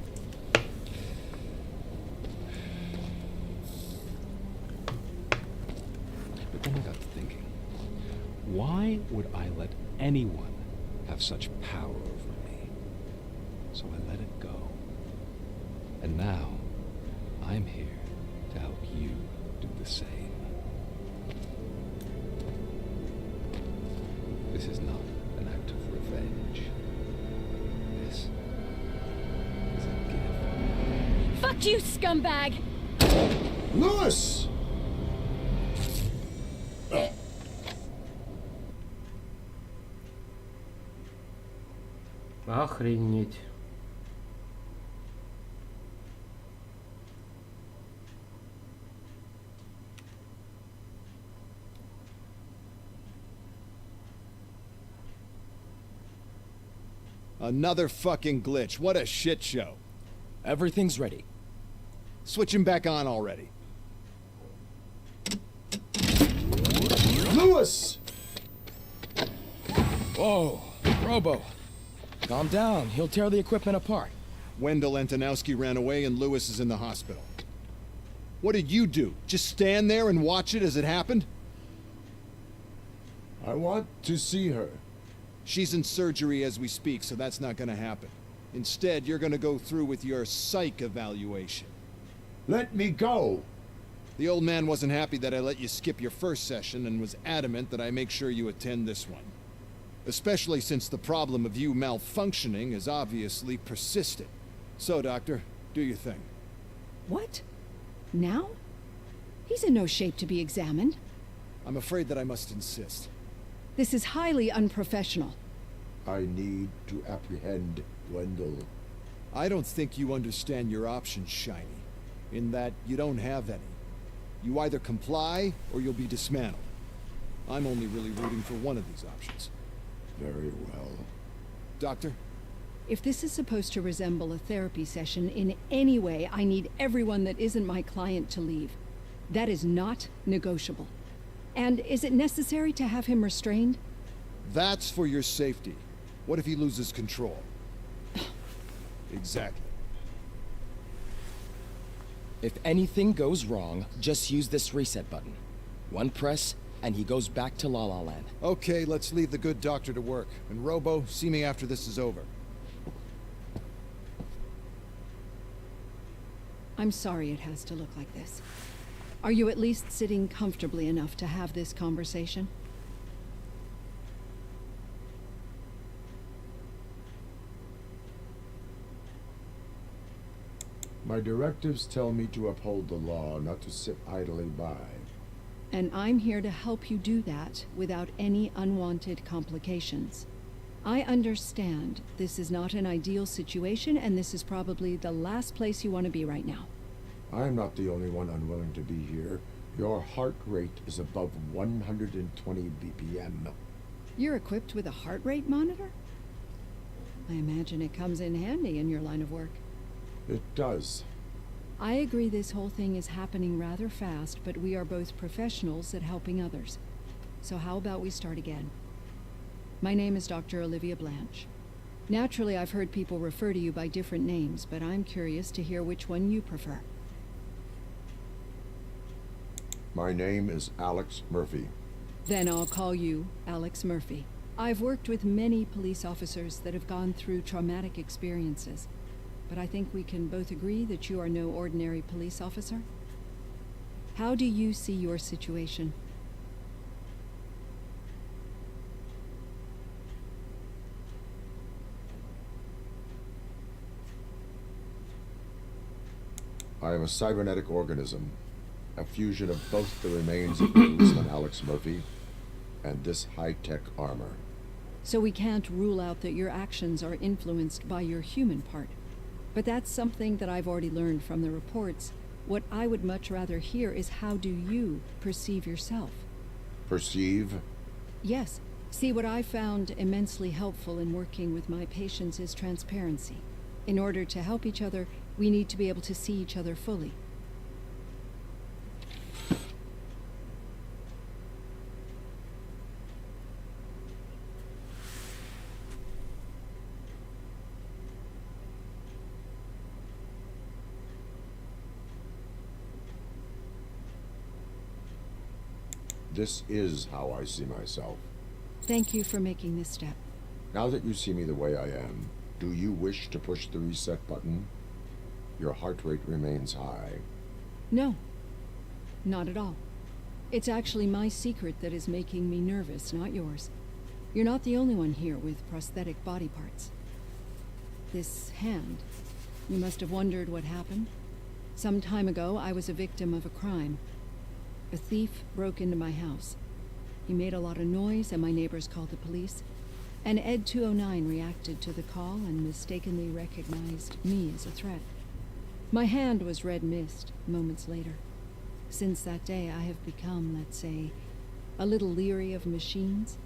But then I got to thinking, why would I let anyone have such power over me? So I let it go. And now, I'm here to help you do the same. This is not an act of revenge. This is a gift. Fuck you, scumbag! Lewis! Охренеть. Another fucking glitch. What a shit show. Everything's ready. Switch him back on already. Lewis! Whoa, Robo. Calm down. He'll tear the equipment apart. Wendell Antonowski ran away and Lewis is in the hospital. What did you do? Just stand there and watch it as it happened? I want to see her. She's in surgery as we speak, so that's not gonna happen. Instead, you're gonna go through with your psych evaluation. Let me go! The old man wasn't happy that I let you skip your first session and was adamant that I make sure you attend this one. Especially since the problem of you malfunctioning is obviously persistent. So, Doctor, do your thing. What? Now? He's in no shape to be examined. I'm afraid that I must insist. This is highly unprofessional. I need to apprehend Wendell. I don't think you understand your options, Shiny. In that you don't have any. You either comply or you'll be dismantled. I'm only really rooting for one of these options. Very well. Doctor? If this is supposed to resemble a therapy session in any way, I need everyone that isn't my client to leave. That is not negotiable. And is it necessary to have him restrained? That's for your safety. What if he loses control? Exactly. If anything goes wrong, just use this reset button. One press, and he goes back to La La Land. Okay, let's leave the good doctor to work. And Robo, see me after this is over. I'm sorry it has to look like this. Are you at least sitting comfortably enough to have this conversation? My directives tell me to uphold the law, not to sit idly by. And I'm here to help you do that without any unwanted complications. I understand this is not an ideal situation, and this is probably the last place you want to be right now. I'm not the only one unwilling to be here. Your heart rate is above 120 BPM. You're equipped with a heart rate monitor? I imagine it comes in handy in your line of work. It does. I agree this whole thing is happening rather fast, but we are both professionals at helping others. So how about we start again? My name is Dr. Olivia Blanche. Naturally, I've heard people refer to you by different names, but I'm curious to hear which one you prefer. My name is Alex Murphy. Then I'll call you Alex Murphy. I've worked with many police officers that have gone through traumatic experiences, but I think we can both agree that you are no ordinary police officer. How do you see your situation? I am a cybernetic organism, a fusion of both the remains of policeman Alex Murphy and this high-tech armor. So we can't rule out that your actions are influenced by your human part. But that's something that I've already learned from the reports. What I would much rather hear is how do you perceive yourself? Perceive? Yes. See, what I found immensely helpful in working with my patients is transparency. In order to help each other, we need to be able to see each other fully. this is how I see myself. Thank you for making this step. Now that you see me the way I am, do you wish to push the reset button? Your heart rate remains high. No, not at all. It's actually my secret that is making me nervous, not yours. You're not the only one here with prosthetic body parts. This hand, you must have wondered what happened. Some time ago, I was a victim of a crime. A thief broke into my house. He made a lot of noise and my neighbors called the police. And Ed 209 reacted to the call and mistakenly recognized me as a threat. My hand was red mist moments later. Since that day, I have become, let's say, a little leery of machines.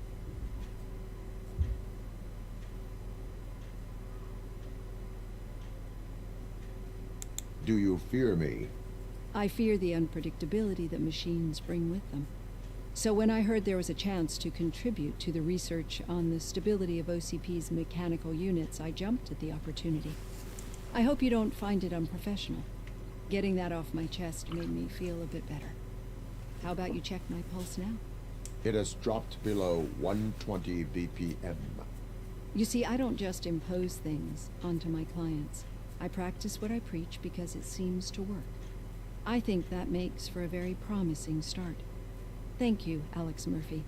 Do you fear me? I fear the unpredictability that machines bring with them. So when I heard there was a chance to contribute to the research on the stability of OCP's mechanical units, I jumped at the opportunity. I hope you don't find it unprofessional. Getting that off my chest made me feel a bit better. How about you check my pulse now? It has dropped below 120 BPM. You see, I don't just impose things onto my clients. I practice what I preach because it seems to work. I think that makes for a very promising start. Thank you, Alex Murphy.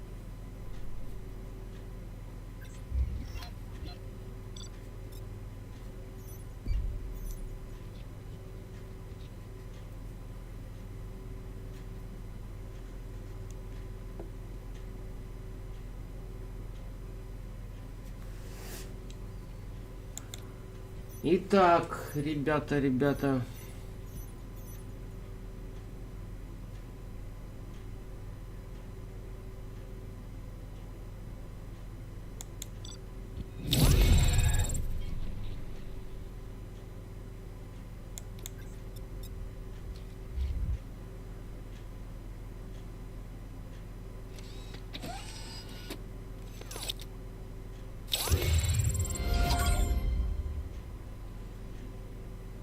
Итак, ребята.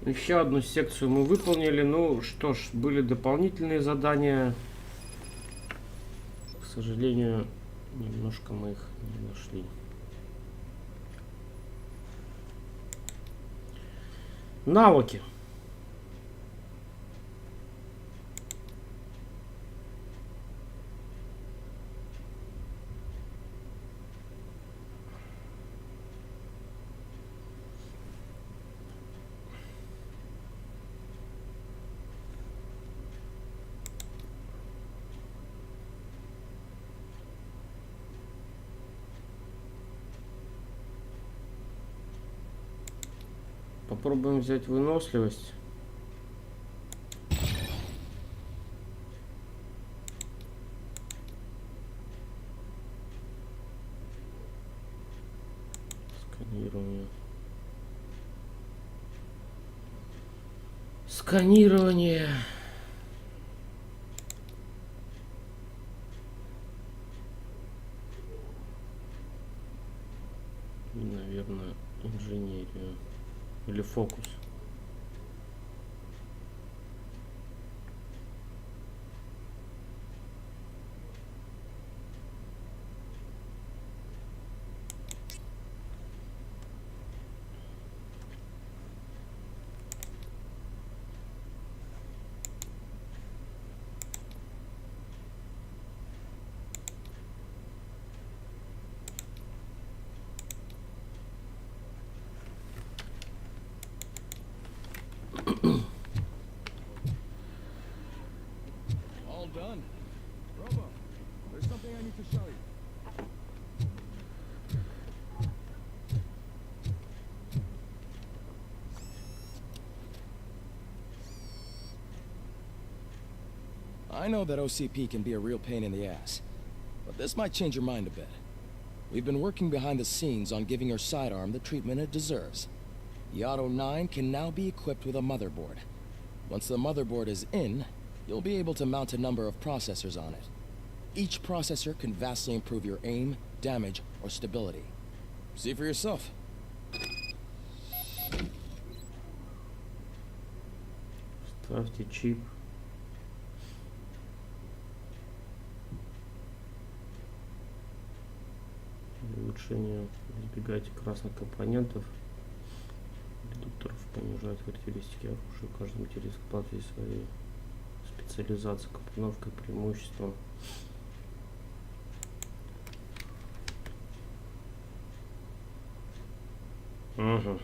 Еще одну секцию мы выполнили. Ну что ж, были дополнительные задания. К сожалению, немножко мы их не нашли. Навыки. Попробуем взять выносливость. Сканирование. Сканирование. И, наверное, инженерию. Или фокус. All done. Robo, there's something I need to show you. I know that OCP can be a real pain in the ass, but this might change your mind a bit. We've been working behind the scenes on giving your sidearm the treatment it deserves. The Auto 9 can now be equipped with a motherboard. Once the motherboard is in, you'll be able to mount a number of processors on it. Each processor can vastly improve your aim, damage, or stability. See for yourself. Ставьте чип. решение. Избегайте красных компонентов. Редукторов понижают характеристики оружия. Каждый материал складывает свои специализации, компоновка, преимущества. Угу.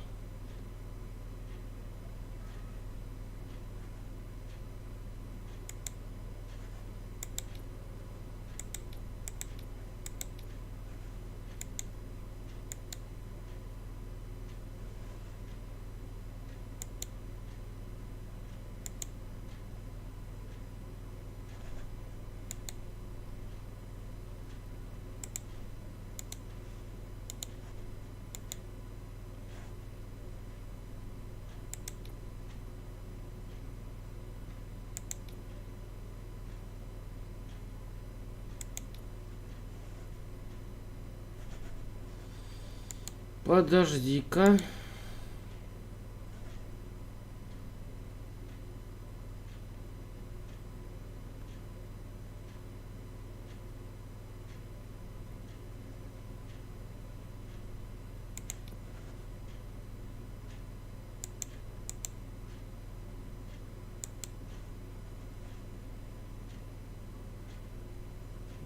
Подожди-ка.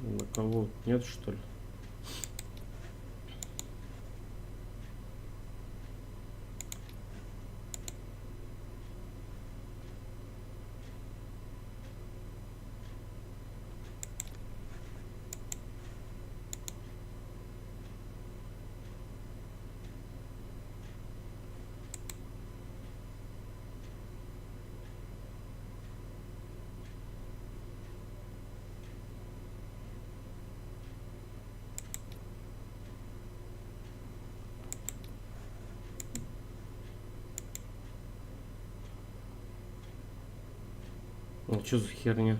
На кого? Нет, что ли? Ну, что за херня?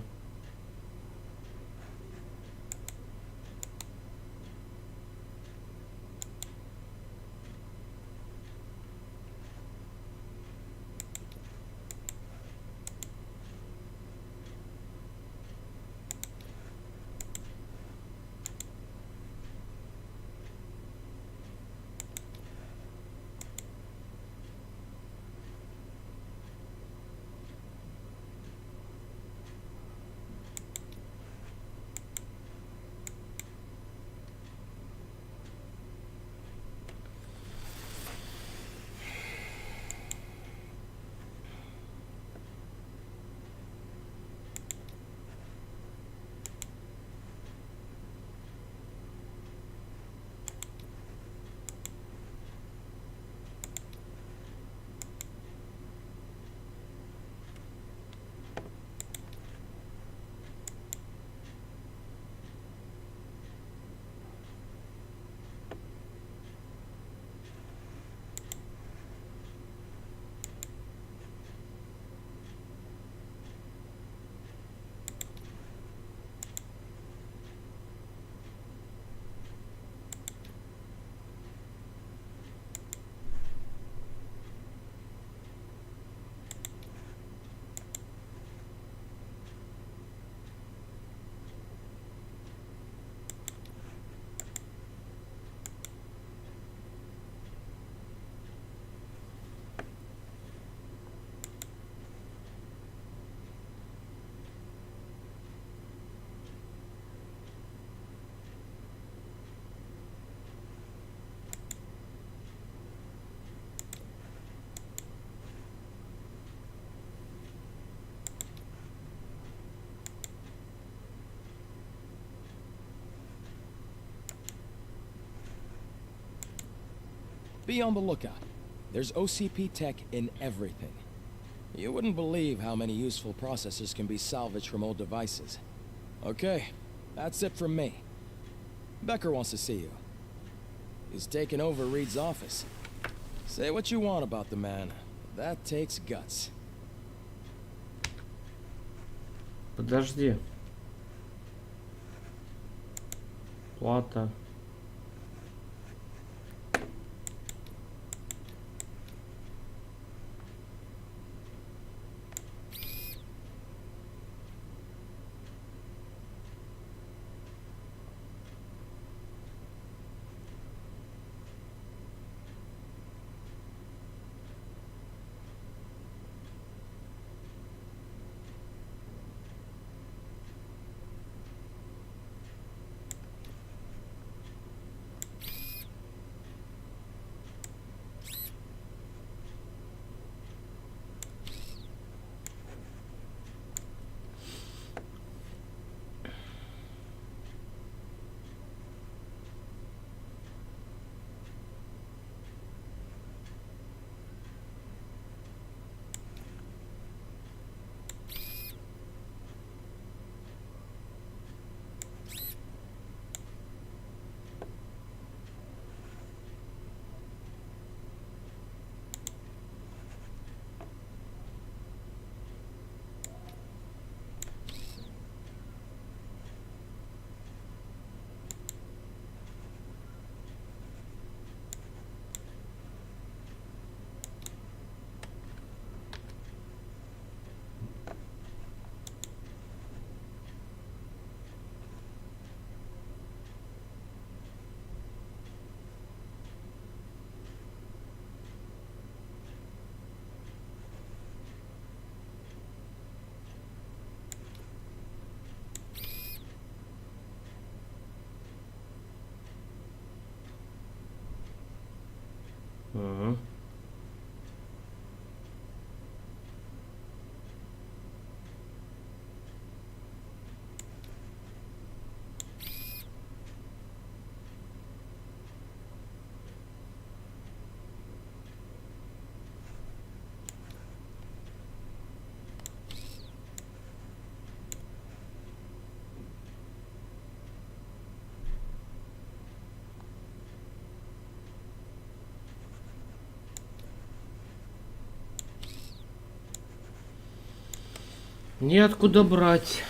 Be on the lookout. There's OCP tech in everything. You wouldn't believe how many useful processors can be salvaged from old devices. Okay, that's it from me. Becker wants to see you. He's taken over Reed's office. Say what you want about the man. That takes guts. Подожди. Плата. Неоткуда брать.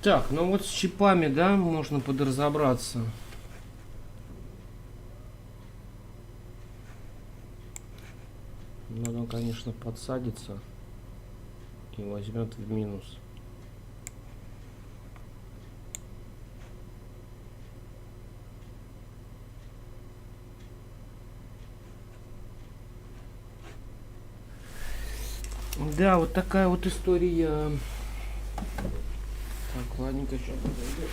Так, ну вот с чипами, да, можно подразобраться. Надо, конечно, подсадиться и возьмет в минус. Да, вот такая вот история. Так, ладненько, сейчас подойду.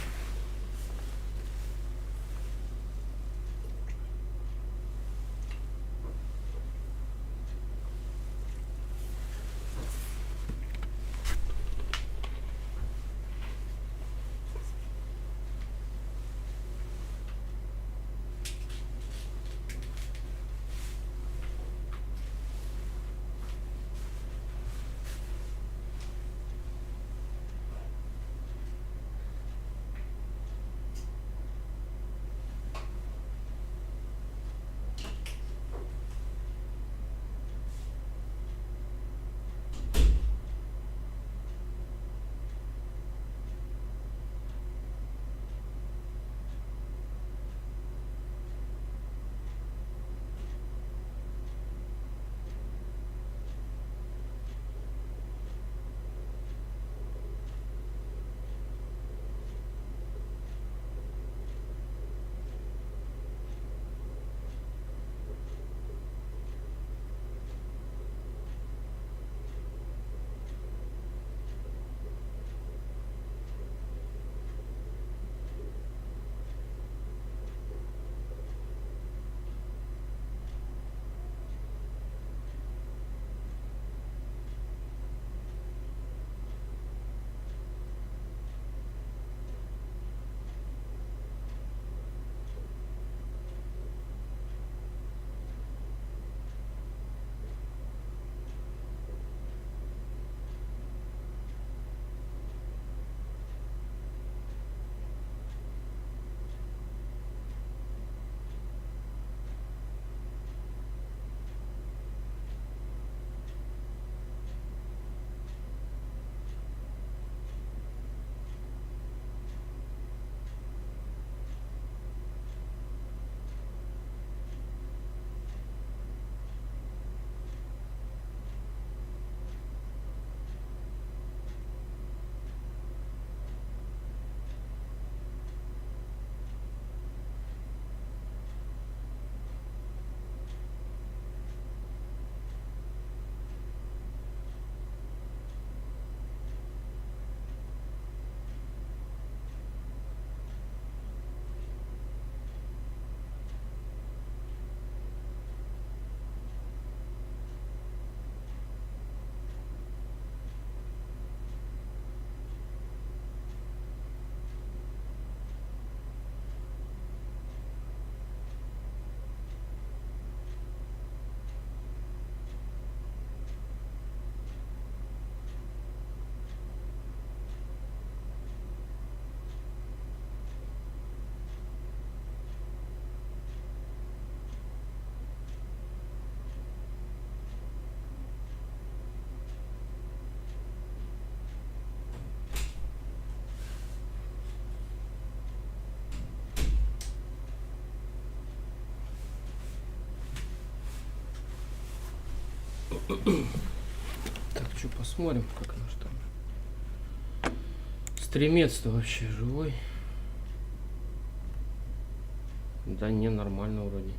Так, что, посмотрим, как наш там стремец-то вообще живой? Да не, нормально вроде.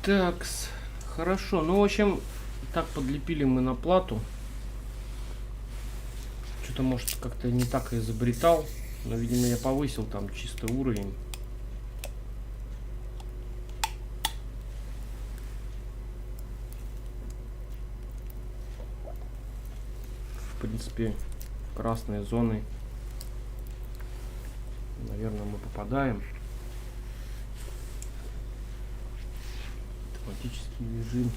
Такс, хорошо. Ну, в общем, так подлепили мы на плату. что-то, может, как-то не так изобретал. Но, видимо, я повысил там чисто уровень. В принципе, в красные зоны, наверное, мы попадаем. Автоматический режим.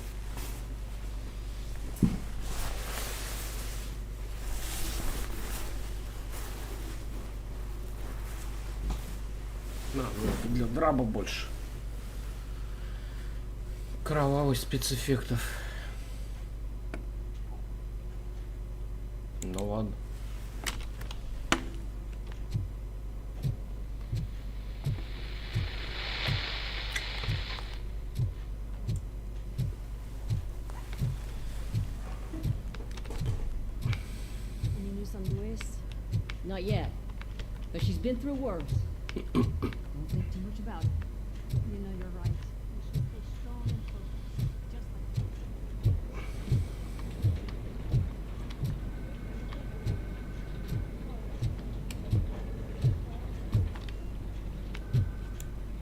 Для драба больше. Кровавых спецэффектов. Ну ладно. Any news on Luis? Not yet, but she's been through worse. Don't think too much about it. You know you're right. We should stay strong and focused, just like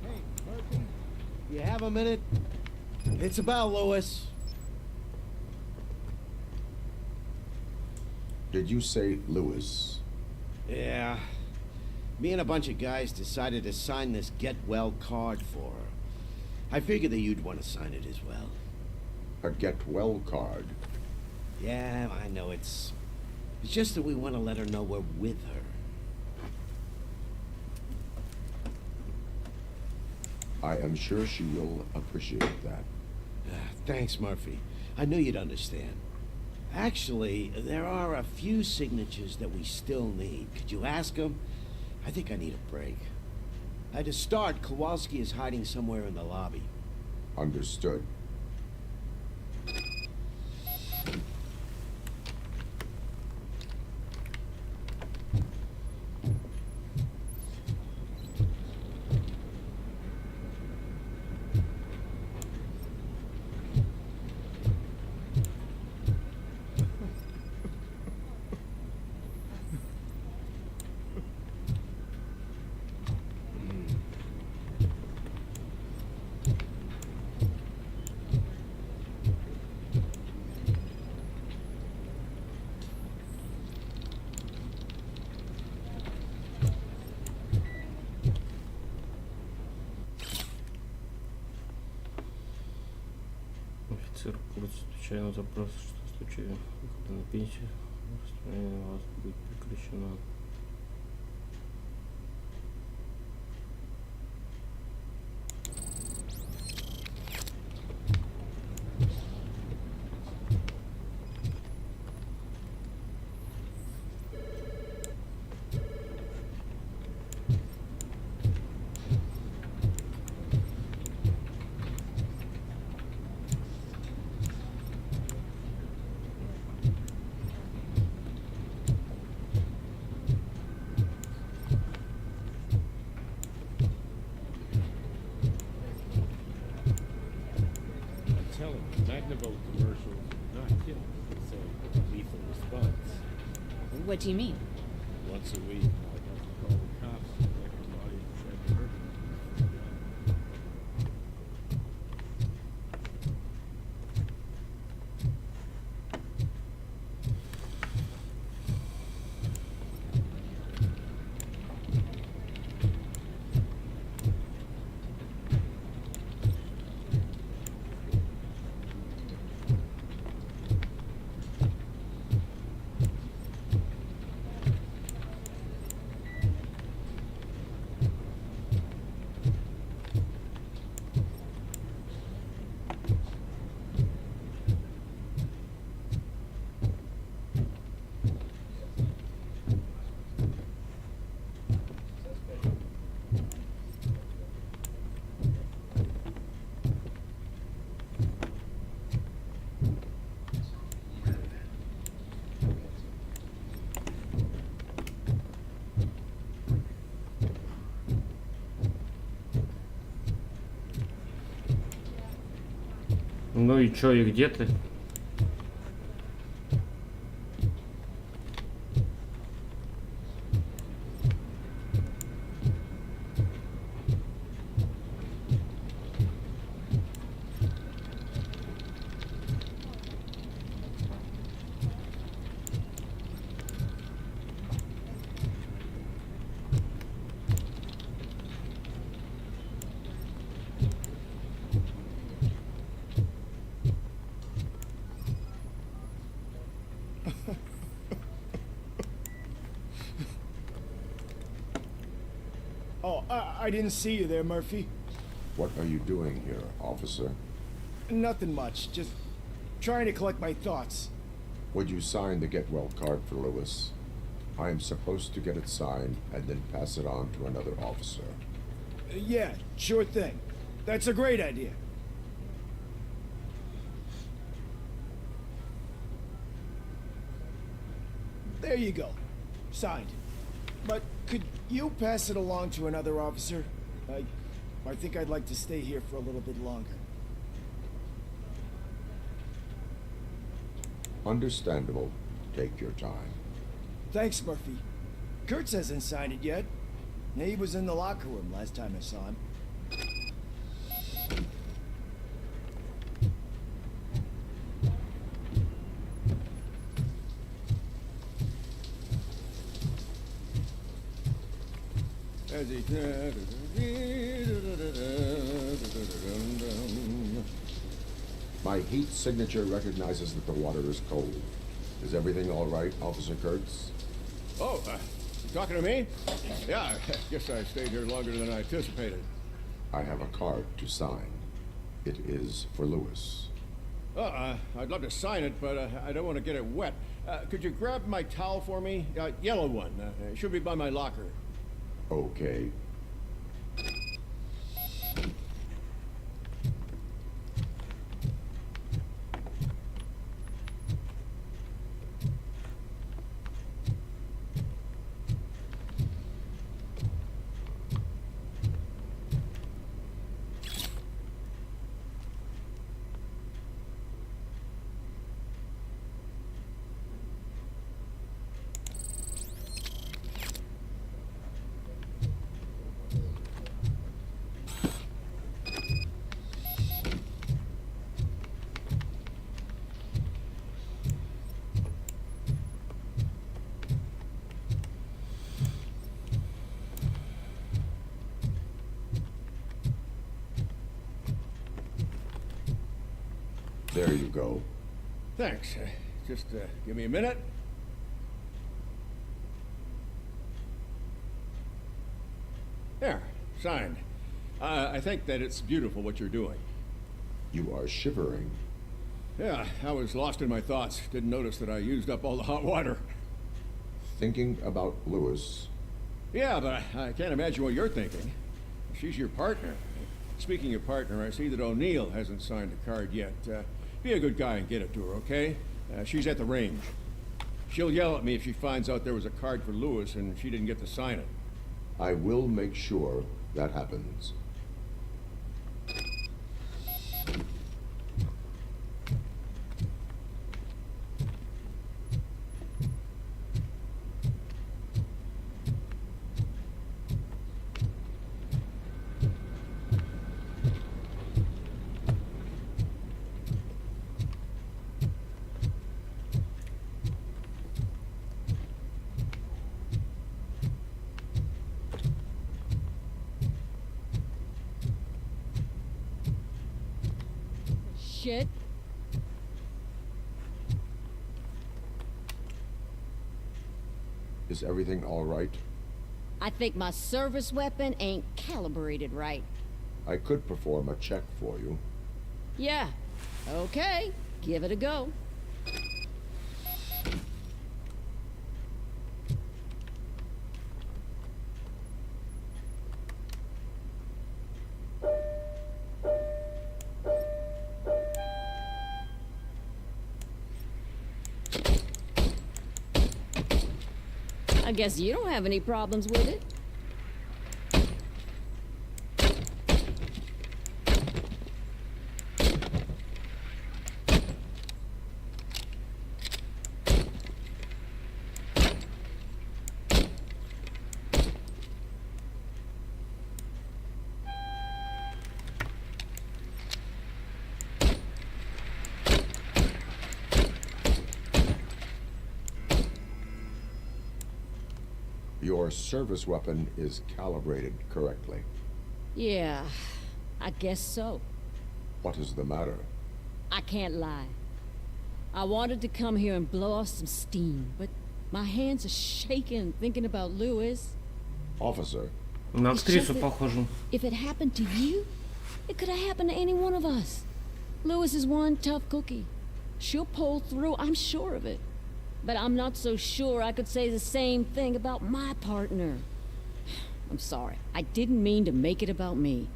Hey, Murphy, you have a minute? It's about Lewis. Did you say Lewis? Yeah. Me and a bunch of guys decided to sign this get well card for her. I figured that you'd want to sign it as well. A get well card? Yeah, I know it's just that we want to let her know we're with her. I am sure she will appreciate that. Thanks, Murphy. I knew you'd understand. Actually, there are a few signatures that we still need. Could you ask them? I think I need a break. To start, Kowalski is hiding somewhere in the lobby. Understood. Офицер курс случайно запрос, что в случае выхода на пенсию распространение у вас будет прекращено. What do you mean? Once a week, I have to call the cops to collect the body and shred the murder. Ну и чё, и где ты? I didn't see you there, Murphy. What are you doing here, officer? Nothing much, just trying to collect my thoughts. Would you sign the get well card for Lewis? I am supposed to get it signed and then pass it on to another officer. Yeah, sure thing. That's a great idea. There you go. Signed. But could you pass it along to another officer? I think I'd like to stay here for a little bit longer. Understandable. Take your time. Thanks, Murphy. Kurtz hasn't signed it yet. He was in the locker room last time I saw him. My heat signature recognizes that the water is cold. Is everything all right, Officer Kurtz? Oh, you talking to me? Yeah, I guess I stayed here longer than I anticipated. I have a card to sign. It is for Lewis. I'd love to sign it, but I don't want to get it wet. Could you grab my towel for me? Yellow one. It should be by my locker. Okay. There you go. Thanks. Just give me a minute. There, signed. I think that it's beautiful what you're doing. You are shivering. Yeah, I was lost in my thoughts. Didn't notice that I used up all the hot water. Thinking about Lewis. Yeah, but I can't imagine what you're thinking. She's your partner. Speaking of partner, I see that O'Neill hasn't signed the card yet. Be a good guy and get it to her, okay? She's at the range. She'll yell at me if she finds out there was a card for Lewis and she didn't get to sign it. I will make sure that happens. Shit. Is everything all right? I think my service weapon ain't calibrated right. I could perform a check for you. Yeah. Okay. Give it a go. I guess you don't have any problems with it. Your service weapon is calibrated correctly. Yeah, I guess so. What is the matter? I can't lie. I wanted to come here and blow off some steam, but my hands are shaking thinking about Lewis. Officer, На It's актрису just that похожу. If it happened to you, it could have happened to any one of us. Lewis is one tough cookie. She'll pull through, I'm sure of it. But I'm not so sure I could say the same thing about my partner. I'm sorry. I didn't mean to make it about me.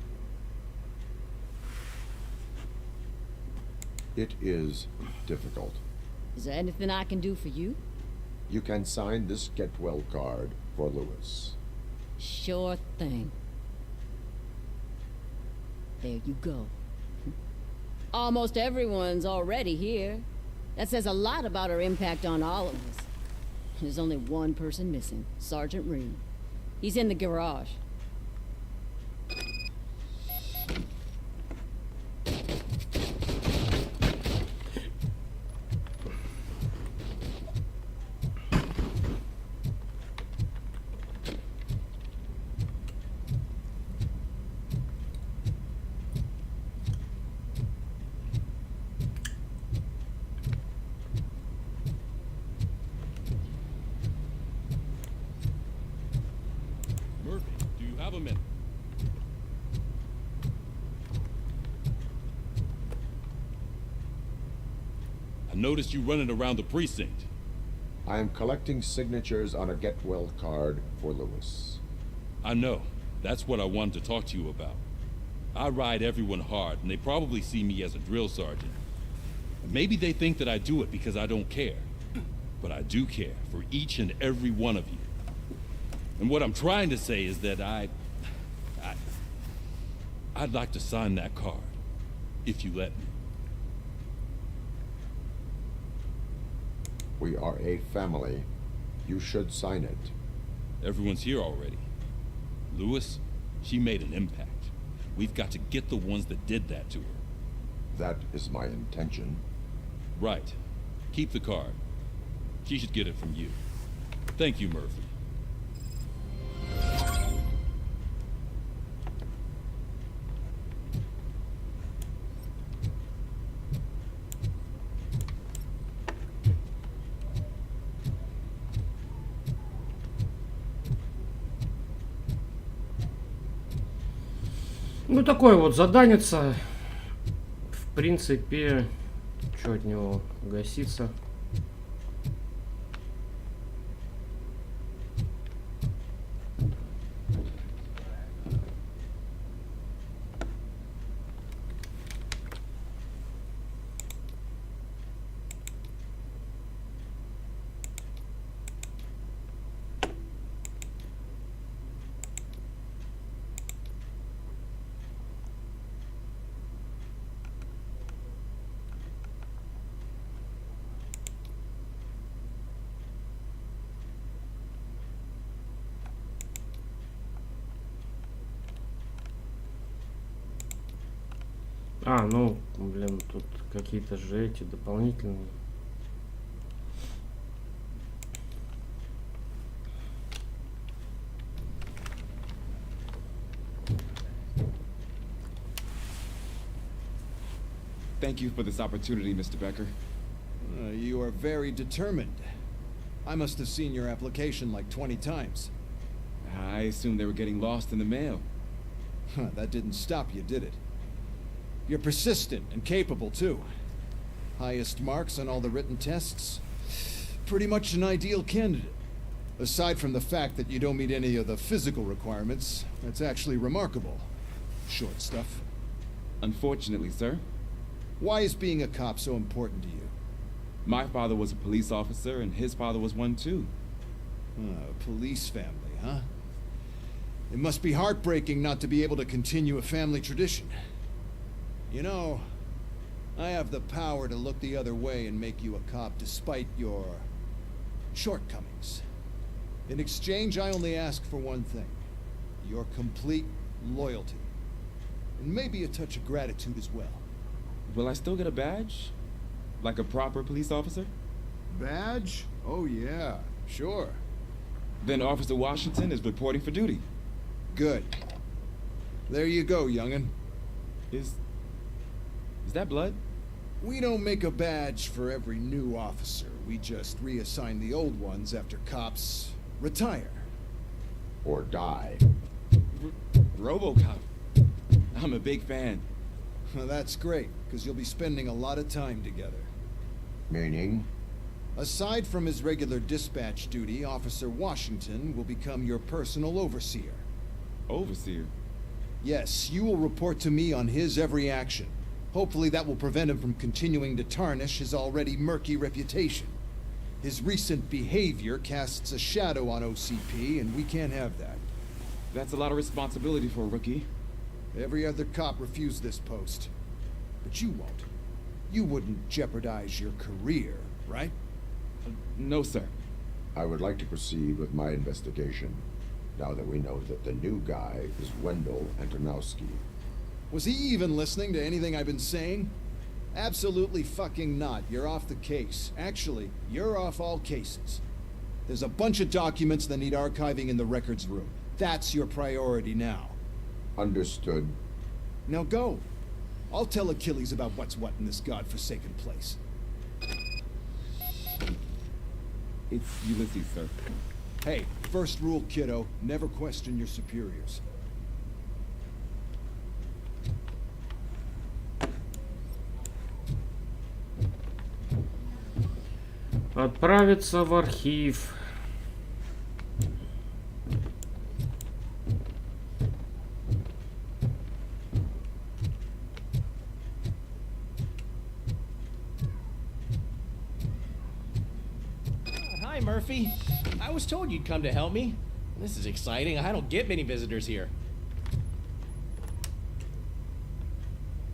It is difficult. Is there anything I can do for you? You can sign this get well card for Lewis. Sure thing. There you go. Almost everyone's already here. That says a lot about her impact on all of us. There's only one person missing, Sergeant Reed. He's in the garage. Murphy, do you have a minute? I noticed you running around the precinct. I am collecting signatures on a get well card for Lewis. I know. That's what I wanted to talk to you about. I ride everyone hard, and they probably see me as a drill sergeant. Maybe they think that I do it because I don't care. But I do care for each and every one of you. And what I'm trying to say is that I'd like to sign that card, if you let me. We are a family. You should sign it. Everyone's here already. Lewis, she made an impact. We've got to get the ones that did that to her. That is my intention. Right. Keep the card. She should get it from you. Thank you, Murphy. Ну, такое вот заданица. В принципе, что от него гасится? А, ну, блин, тут какие-то же эти дополнительные. Thank you for this opportunity, Mr. Becker. You are very determined. I must have seen your application like 20 times. I assumed they were getting lost in the mail. That didn't stop you, did it? You're persistent and capable, too. Highest marks on all the written tests. Pretty much an ideal candidate. Aside from the fact that you don't meet any of the physical requirements, that's actually remarkable. Short stuff. Unfortunately, sir. Why is being a cop so important to you? My father was a police officer, and his father was one, too. A police family, huh? It must be heartbreaking not to be able to continue a family tradition. You know, I have the power to look the other way and make you a cop despite your shortcomings. In exchange, I only ask for one thing. Your complete loyalty. And maybe a touch of gratitude as well. Will I still get a badge? Like a proper police officer? Badge? Oh yeah, sure. Then Officer Washington is reporting for duty. Good. There you go, young'un. Is that blood? We don't make a badge for every new officer. We just reassign the old ones after cops retire. Or die. Robocop. I'm a big fan. Well, that's great, because you'll be spending a lot of time together. Meaning? Aside from his regular dispatch duty, Officer Washington will become your personal overseer. Overseer? Yes, you will report to me on his every action. Hopefully that will prevent him from continuing to tarnish his already murky reputation. His recent behavior casts a shadow on OCP, and we can't have that. That's a lot of responsibility for a rookie. Every other cop refused this post. But you won't. You wouldn't jeopardize your career, right? No, sir. I would like to proceed with my investigation, now that we know that the new guy is Wendell Antonowski. Was he even listening to anything I've been saying? Absolutely fucking not. You're off the case. Actually, you're off all cases. There's a bunch of documents that need archiving in the records room. That's your priority now. Understood. Now go. I'll tell Achilles about what's what in this godforsaken place. It's Ulysses, sir. Hey, first rule, kiddo. Never question your superiors. Отправиться в архив. Hi, Murphy. I was told you'd come to help me. This is exciting. I don't get many visitors here.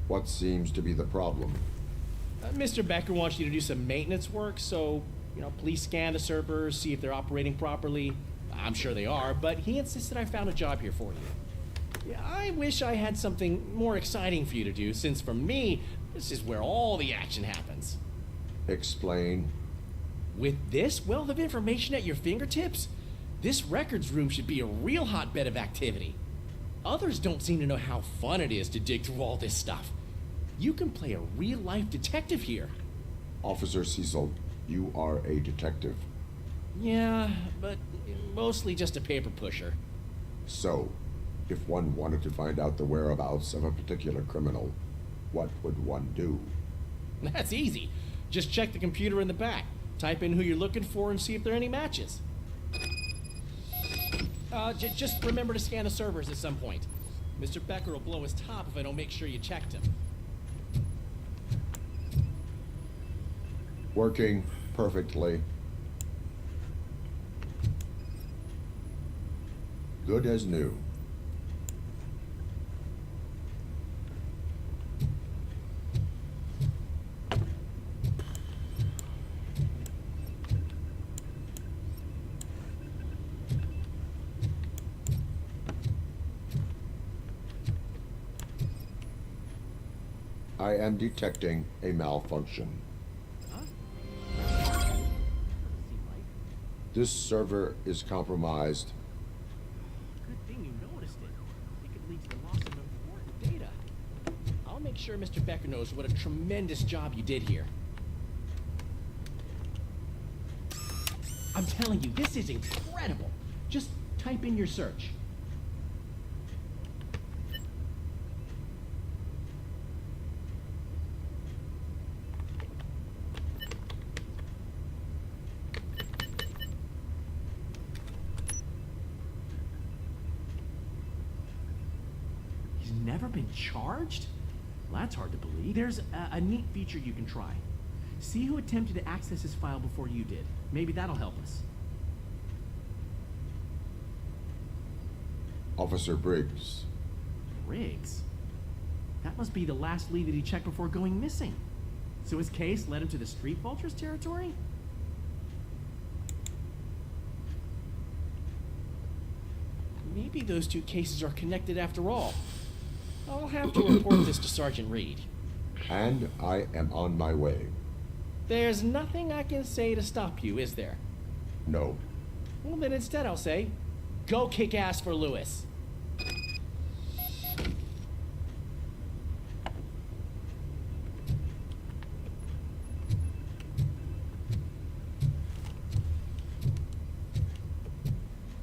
What seems to be the problem? Mr. Becker wants you to do some maintenance work, so, please scan the servers, see if they're operating properly. I'm sure they are, but he insisted I found a job here for you. Yeah, I wish I had something more exciting for you to do, since for me, this is where all the action happens. Explain. With this wealth of information at your fingertips, this records room should be a real hotbed of activity. Others don't seem to know how fun it is to dig through all this stuff. You can play a real-life detective here. Officer Cecil, you are a detective. Yeah, but mostly just a paper pusher. So, if one wanted to find out the whereabouts of a particular criminal, what would one do? That's easy. Just check the computer in the back. Type in who you're looking for and see if there are any matches. Just remember to scan the servers at some point. Mr. Becker will blow his top if I don't make sure you checked him. Working perfectly. Good as new. I am detecting a malfunction. This server is compromised. Good thing you noticed it. It could lead to the loss of important data. I'll make sure Mr. Becker knows what a tremendous job you did here. I'm telling you, this is incredible. Just type in your search. Never been charged? Well, that's hard to believe. There's a neat feature you can try. See who attempted to access his file before you did. Maybe that'll help us. Officer Briggs. Briggs? That must be the last lead that he checked before going missing. So his case led him to the Street Vultures territory? Maybe those two cases are connected after all. I'll have to report this to Sergeant Reed. And I am on my way. There's nothing I can say to stop you, is there? No. Well, then instead I'll say, go kick ass for Lewis.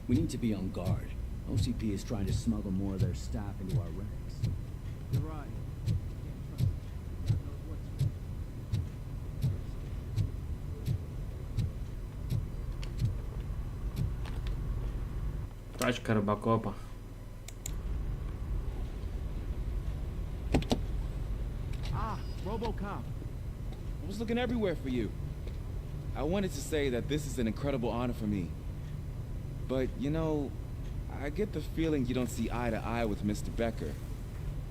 We need to be on guard. OCP is trying to smuggle more of their staff into our ranks. You're right. Тачка Робокопа. Ah, Robocop. I was looking everywhere for you. I wanted to say that this is an incredible honor for me. But, you know, I get the feeling you don't see eye to eye with Mr. Becker.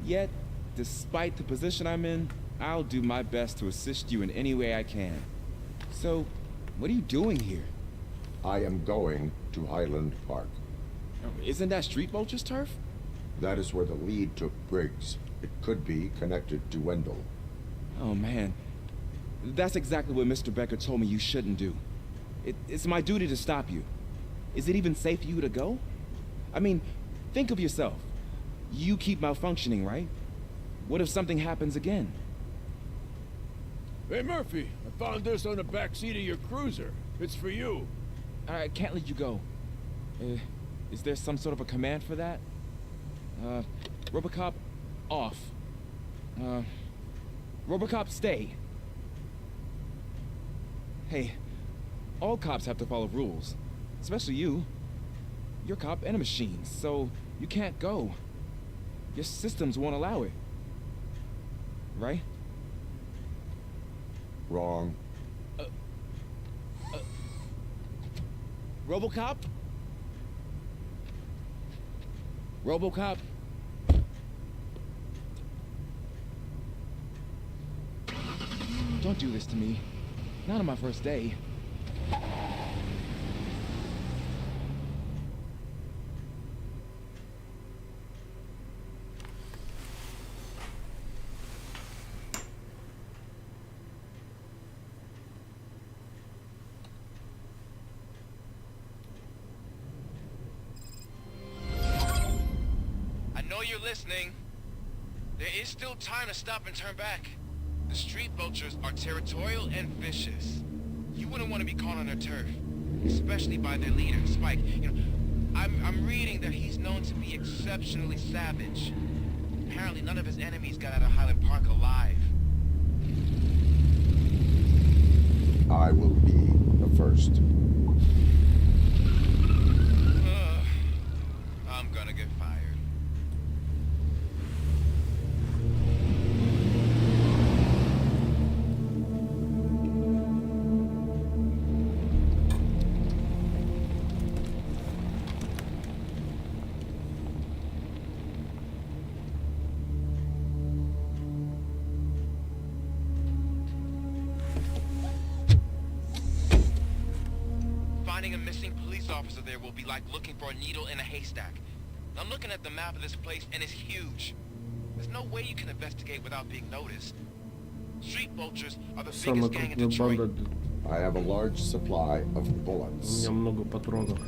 Yet, despite the position I'm in, I'll do my best to assist you in any way I can. So, what are you doing here? I am going to Highland Park. Isn't that Street Vulture's turf? That is where the lead took Briggs. It could be connected to Wendell. Oh, man. That's exactly what Mr. Becker told me you shouldn't do. It's my duty to stop you. Is it even safe for you to go? I mean, think of yourself. You keep malfunctioning, right? What if something happens again? Hey, Murphy, I found this on the back seat of your cruiser. It's for you. I can't let you go. Is there some sort of a command for that? Robocop, off. Robocop, stay. Hey, all cops have to follow rules. Especially you. You're a cop and a machine, so you can't go. Your systems won't allow it. Right? Wrong. Robocop? Robocop? Don't do this to me. Not on my first day. I know you're listening. There is still time to stop and turn back. The street vultures are territorial and vicious. You wouldn't want to be caught on their turf, especially by their leader, Spike. You know, I'm reading that he's known to be exceptionally savage. Apparently, none of his enemies got out of Highland Park alive. I will be the first. I'm gonna get fired. Finding a missing police officer there will be like looking for a needle in a haystack. I'm looking at the map of this place, and it's huge. There's no way you can investigate without being noticed. Street vultures are the biggest gang in Detroit. I have a large supply of У bullets. меня много патронов.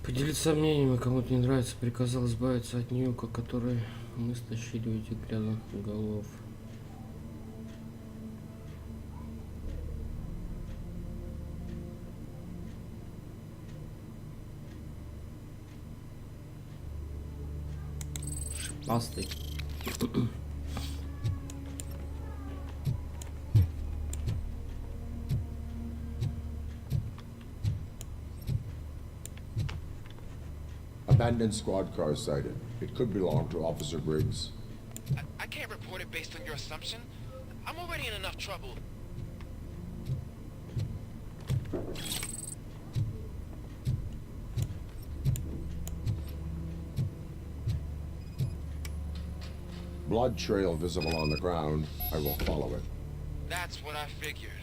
Поделиться мнениями, кому-то не нравится, приказал избавиться от нюка, который мы стащили у этих грязных голов. Шипастый. Abandoned squad car sighted. It could belong to Officer Briggs. I can't report it based on your assumption. I'm already in enough trouble. Blood trail visible on the ground. I will follow it. That's what I figured.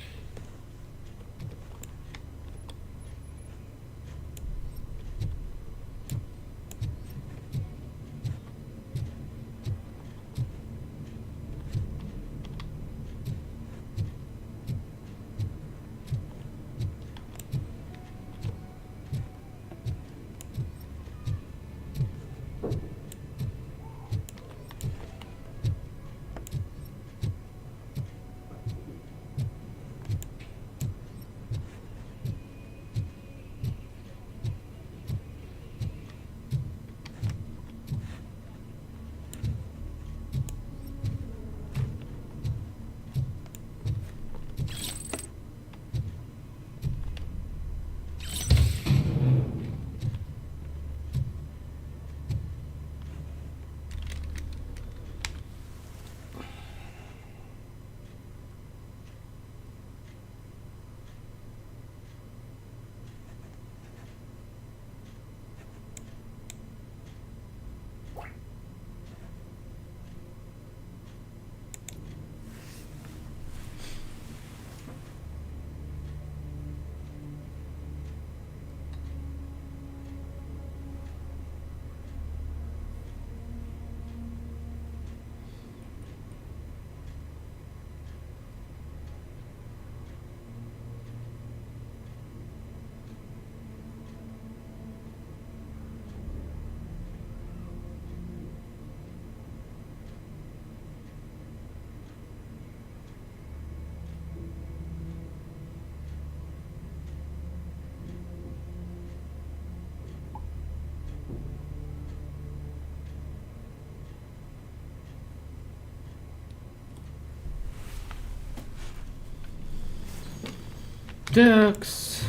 Такс.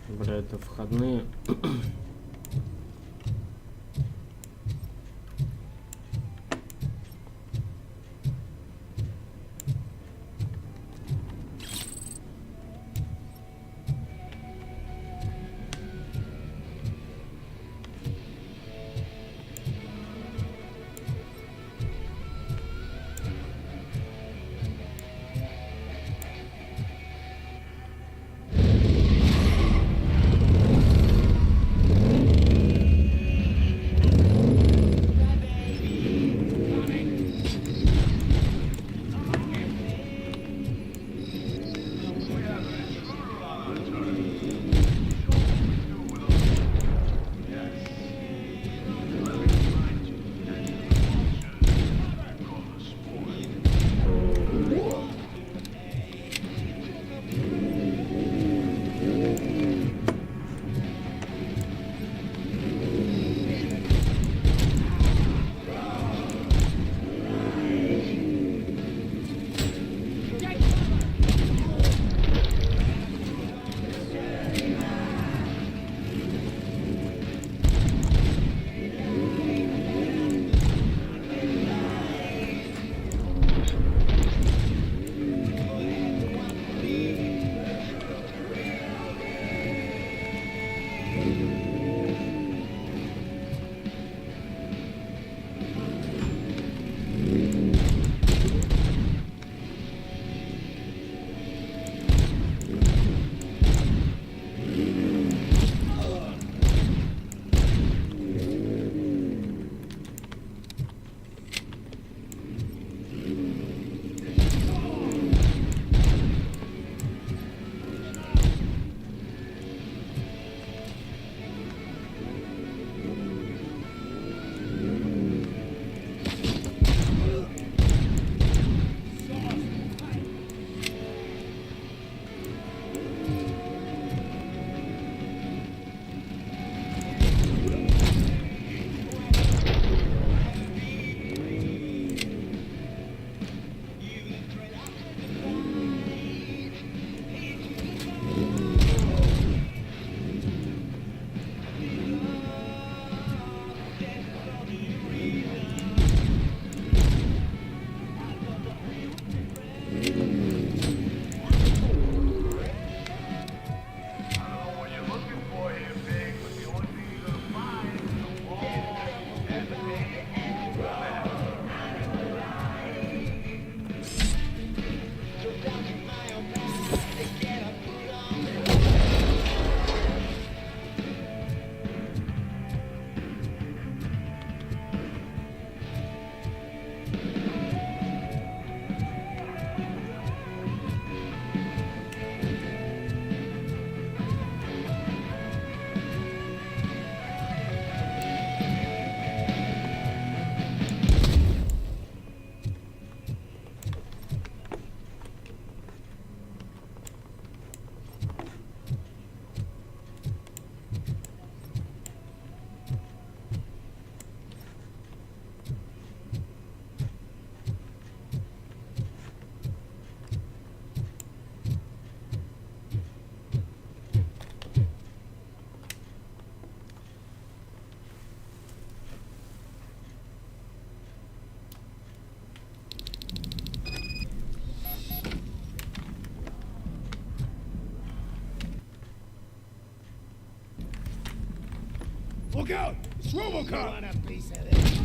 Бля, это входные. Look out! It's Robocop! You want a piece of this?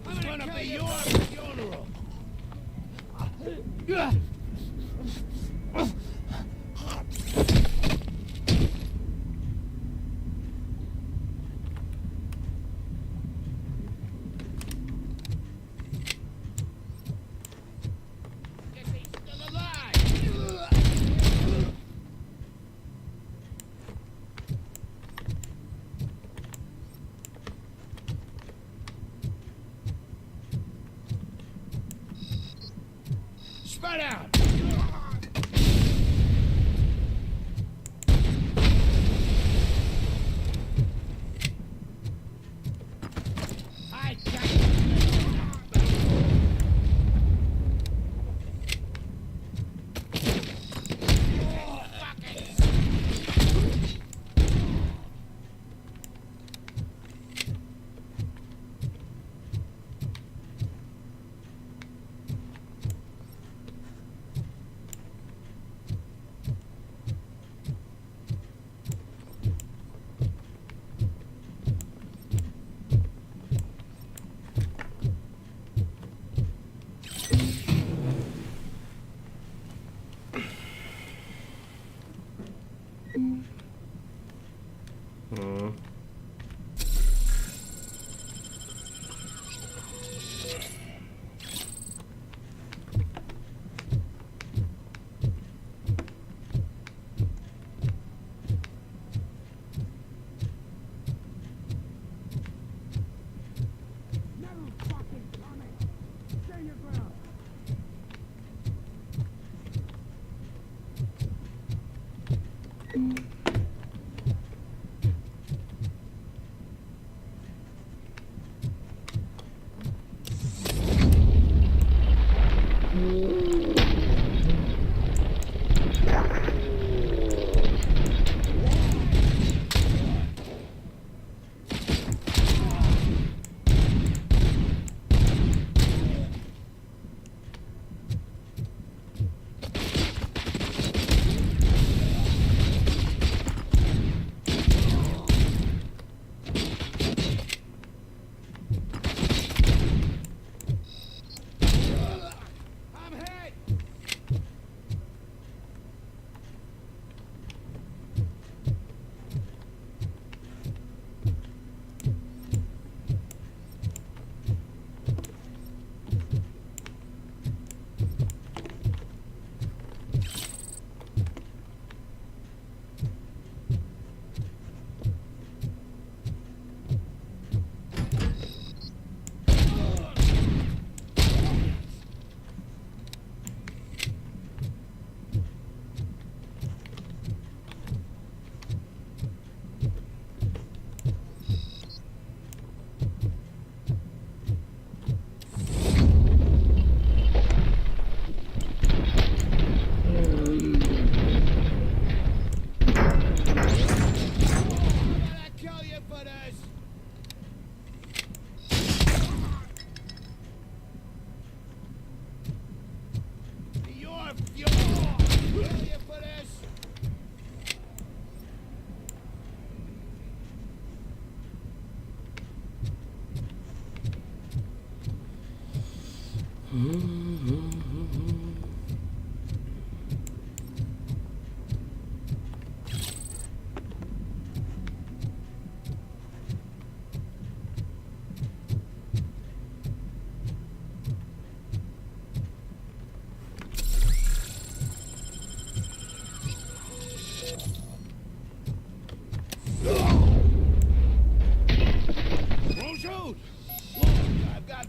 It's gonna be your funeral. Spread out! I got you.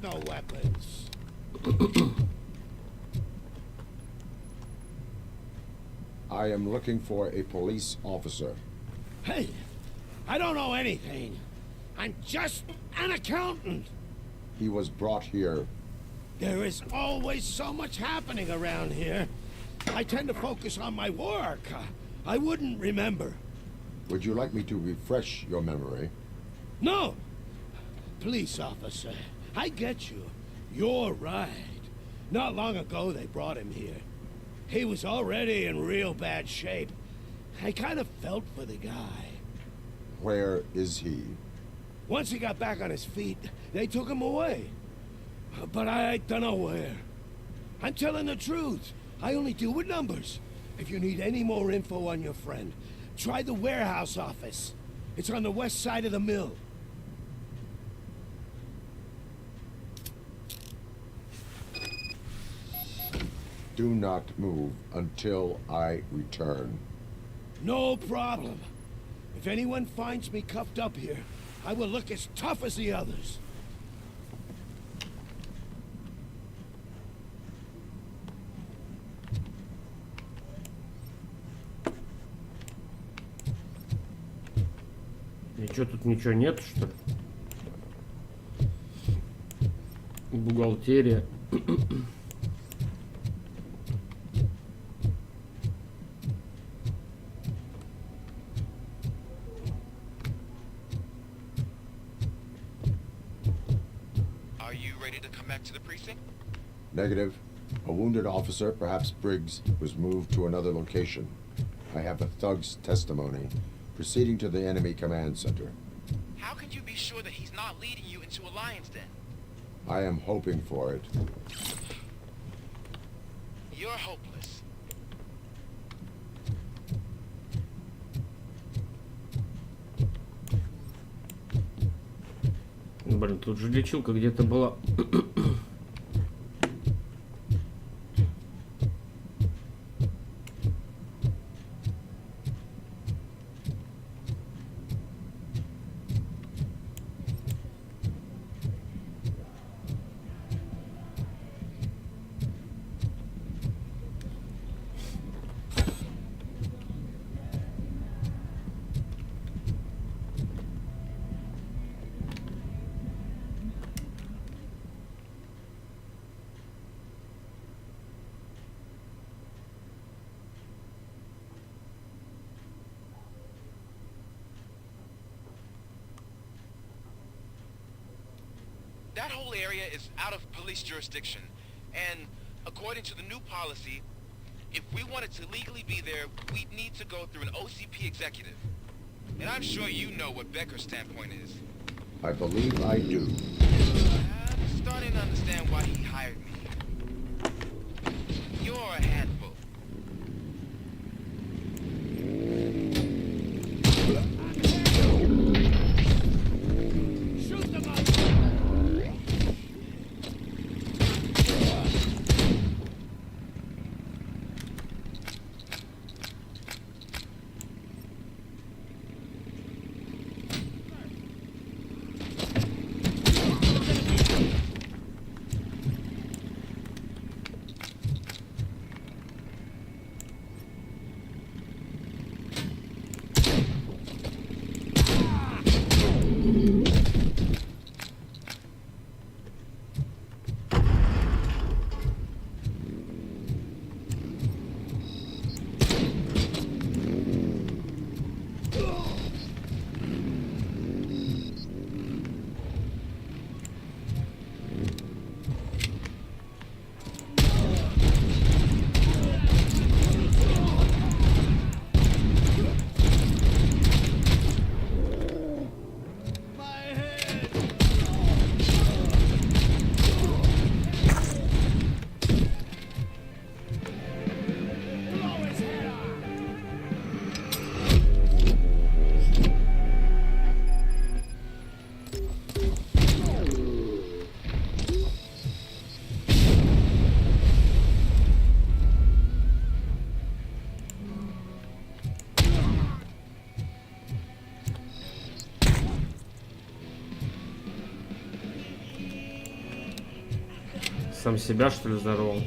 No weapons. I am looking for a police officer. Hey, I don't know anything. I'm just an accountant. He was brought here. There is always so much happening around here. I tend to focus on my work. I wouldn't remember. Would you like me to refresh your memory? No! Police officer, I get you. You're right. Not long ago, they brought him here. He was already in real bad shape. I kind of felt for the guy. Where is he? Once he got back on his feet, they took him away. But I don't know where. I'm telling the truth. I only deal with numbers. If you need any more info on your friend, try the warehouse office. It's on the west side of the mill. Do not move until I return. No problem. If anyone finds me cuffed up here, I will look as tough as the others. И что, тут ничего нет, что ли? Бухгалтерия. Are you ready to come back to the precinct? Negative. A wounded officer, perhaps Briggs, was moved to another location. I have a thug's testimony. Proceeding to the enemy command center. How can you be sure that he's not leading you into a lion's den? I am hoping for it. You're hopeless. Блин, тут же лечилка где-то была. That whole area is out of police jurisdiction, and according to the new policy, if we wanted to legally be there, we'd need to go through an OCP executive. And I'm sure you know what Becker's standpoint is. I believe I do. I'm starting to understand why he hired me. You're a handful. Сам себя, что ли, здоровал?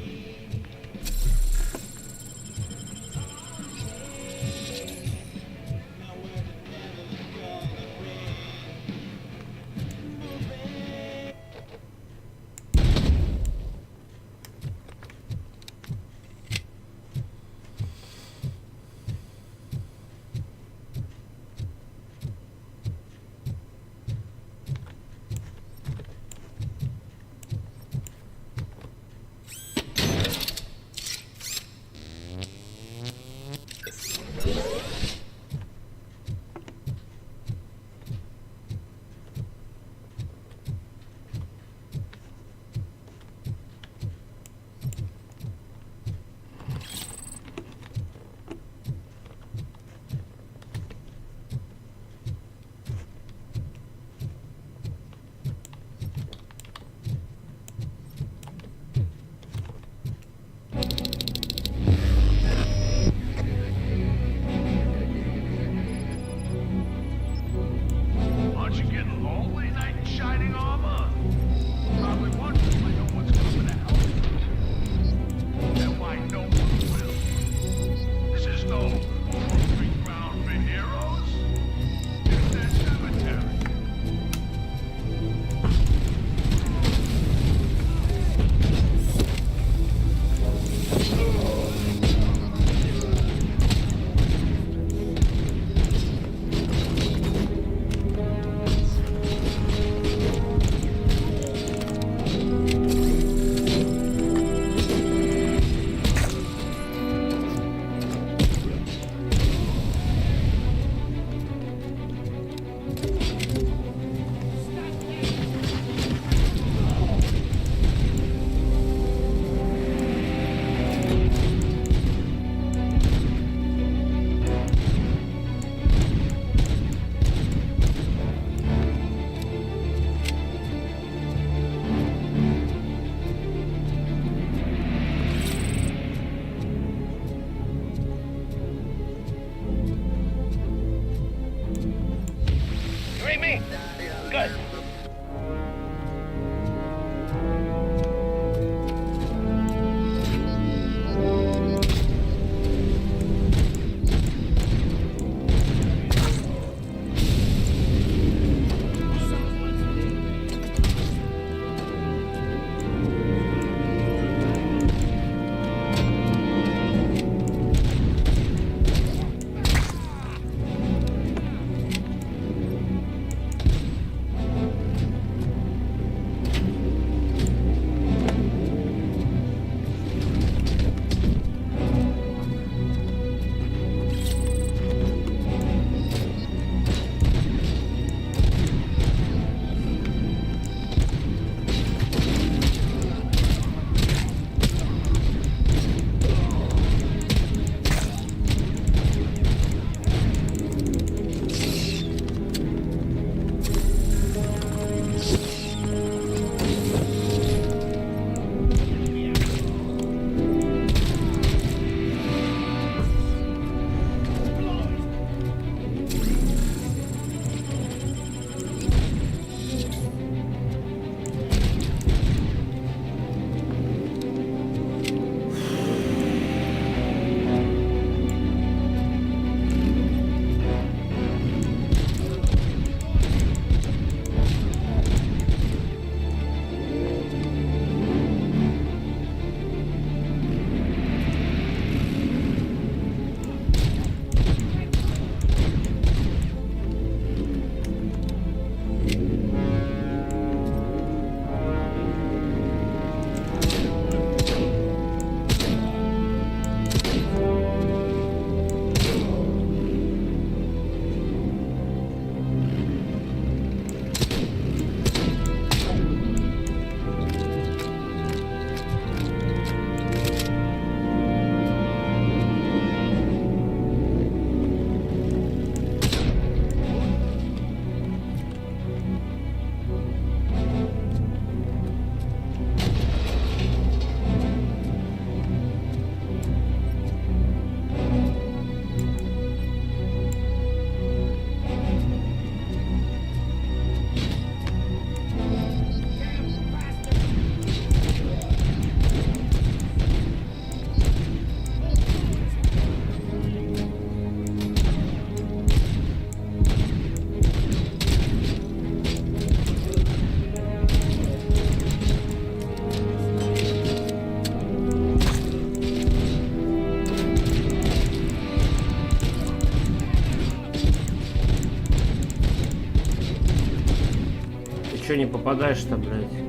чё не попадаешь-то, блядь?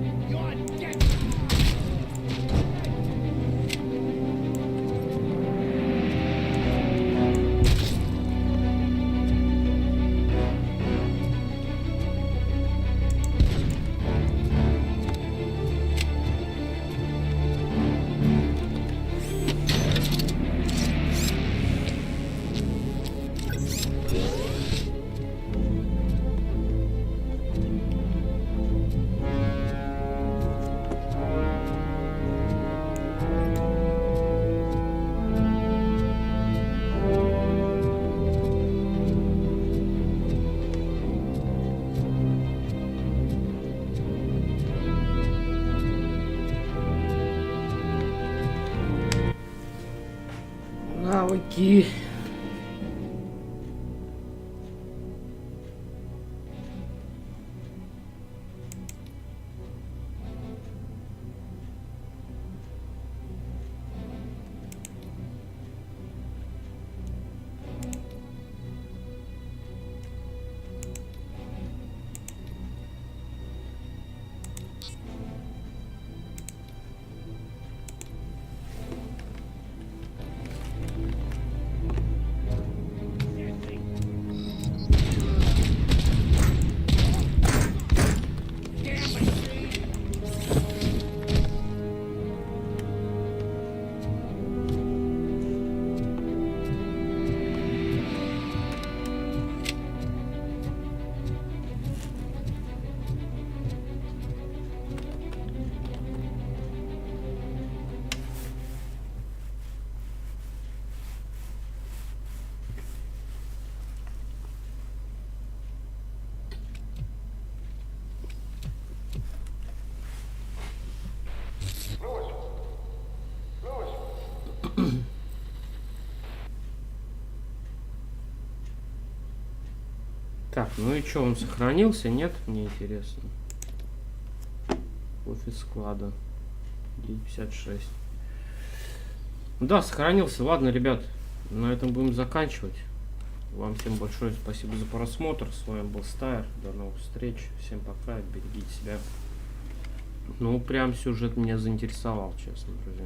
Навыки. Так, ну и что, он сохранился? Нет? Мне интересно. Офис склада. 56. Да, сохранился. Ладно, ребят, на этом будем заканчивать. Вам всем большое спасибо за просмотр. С вами был Staer. До новых встреч. Всем пока. Берегите себя. Ну, прям сюжет меня заинтересовал, честно, друзья.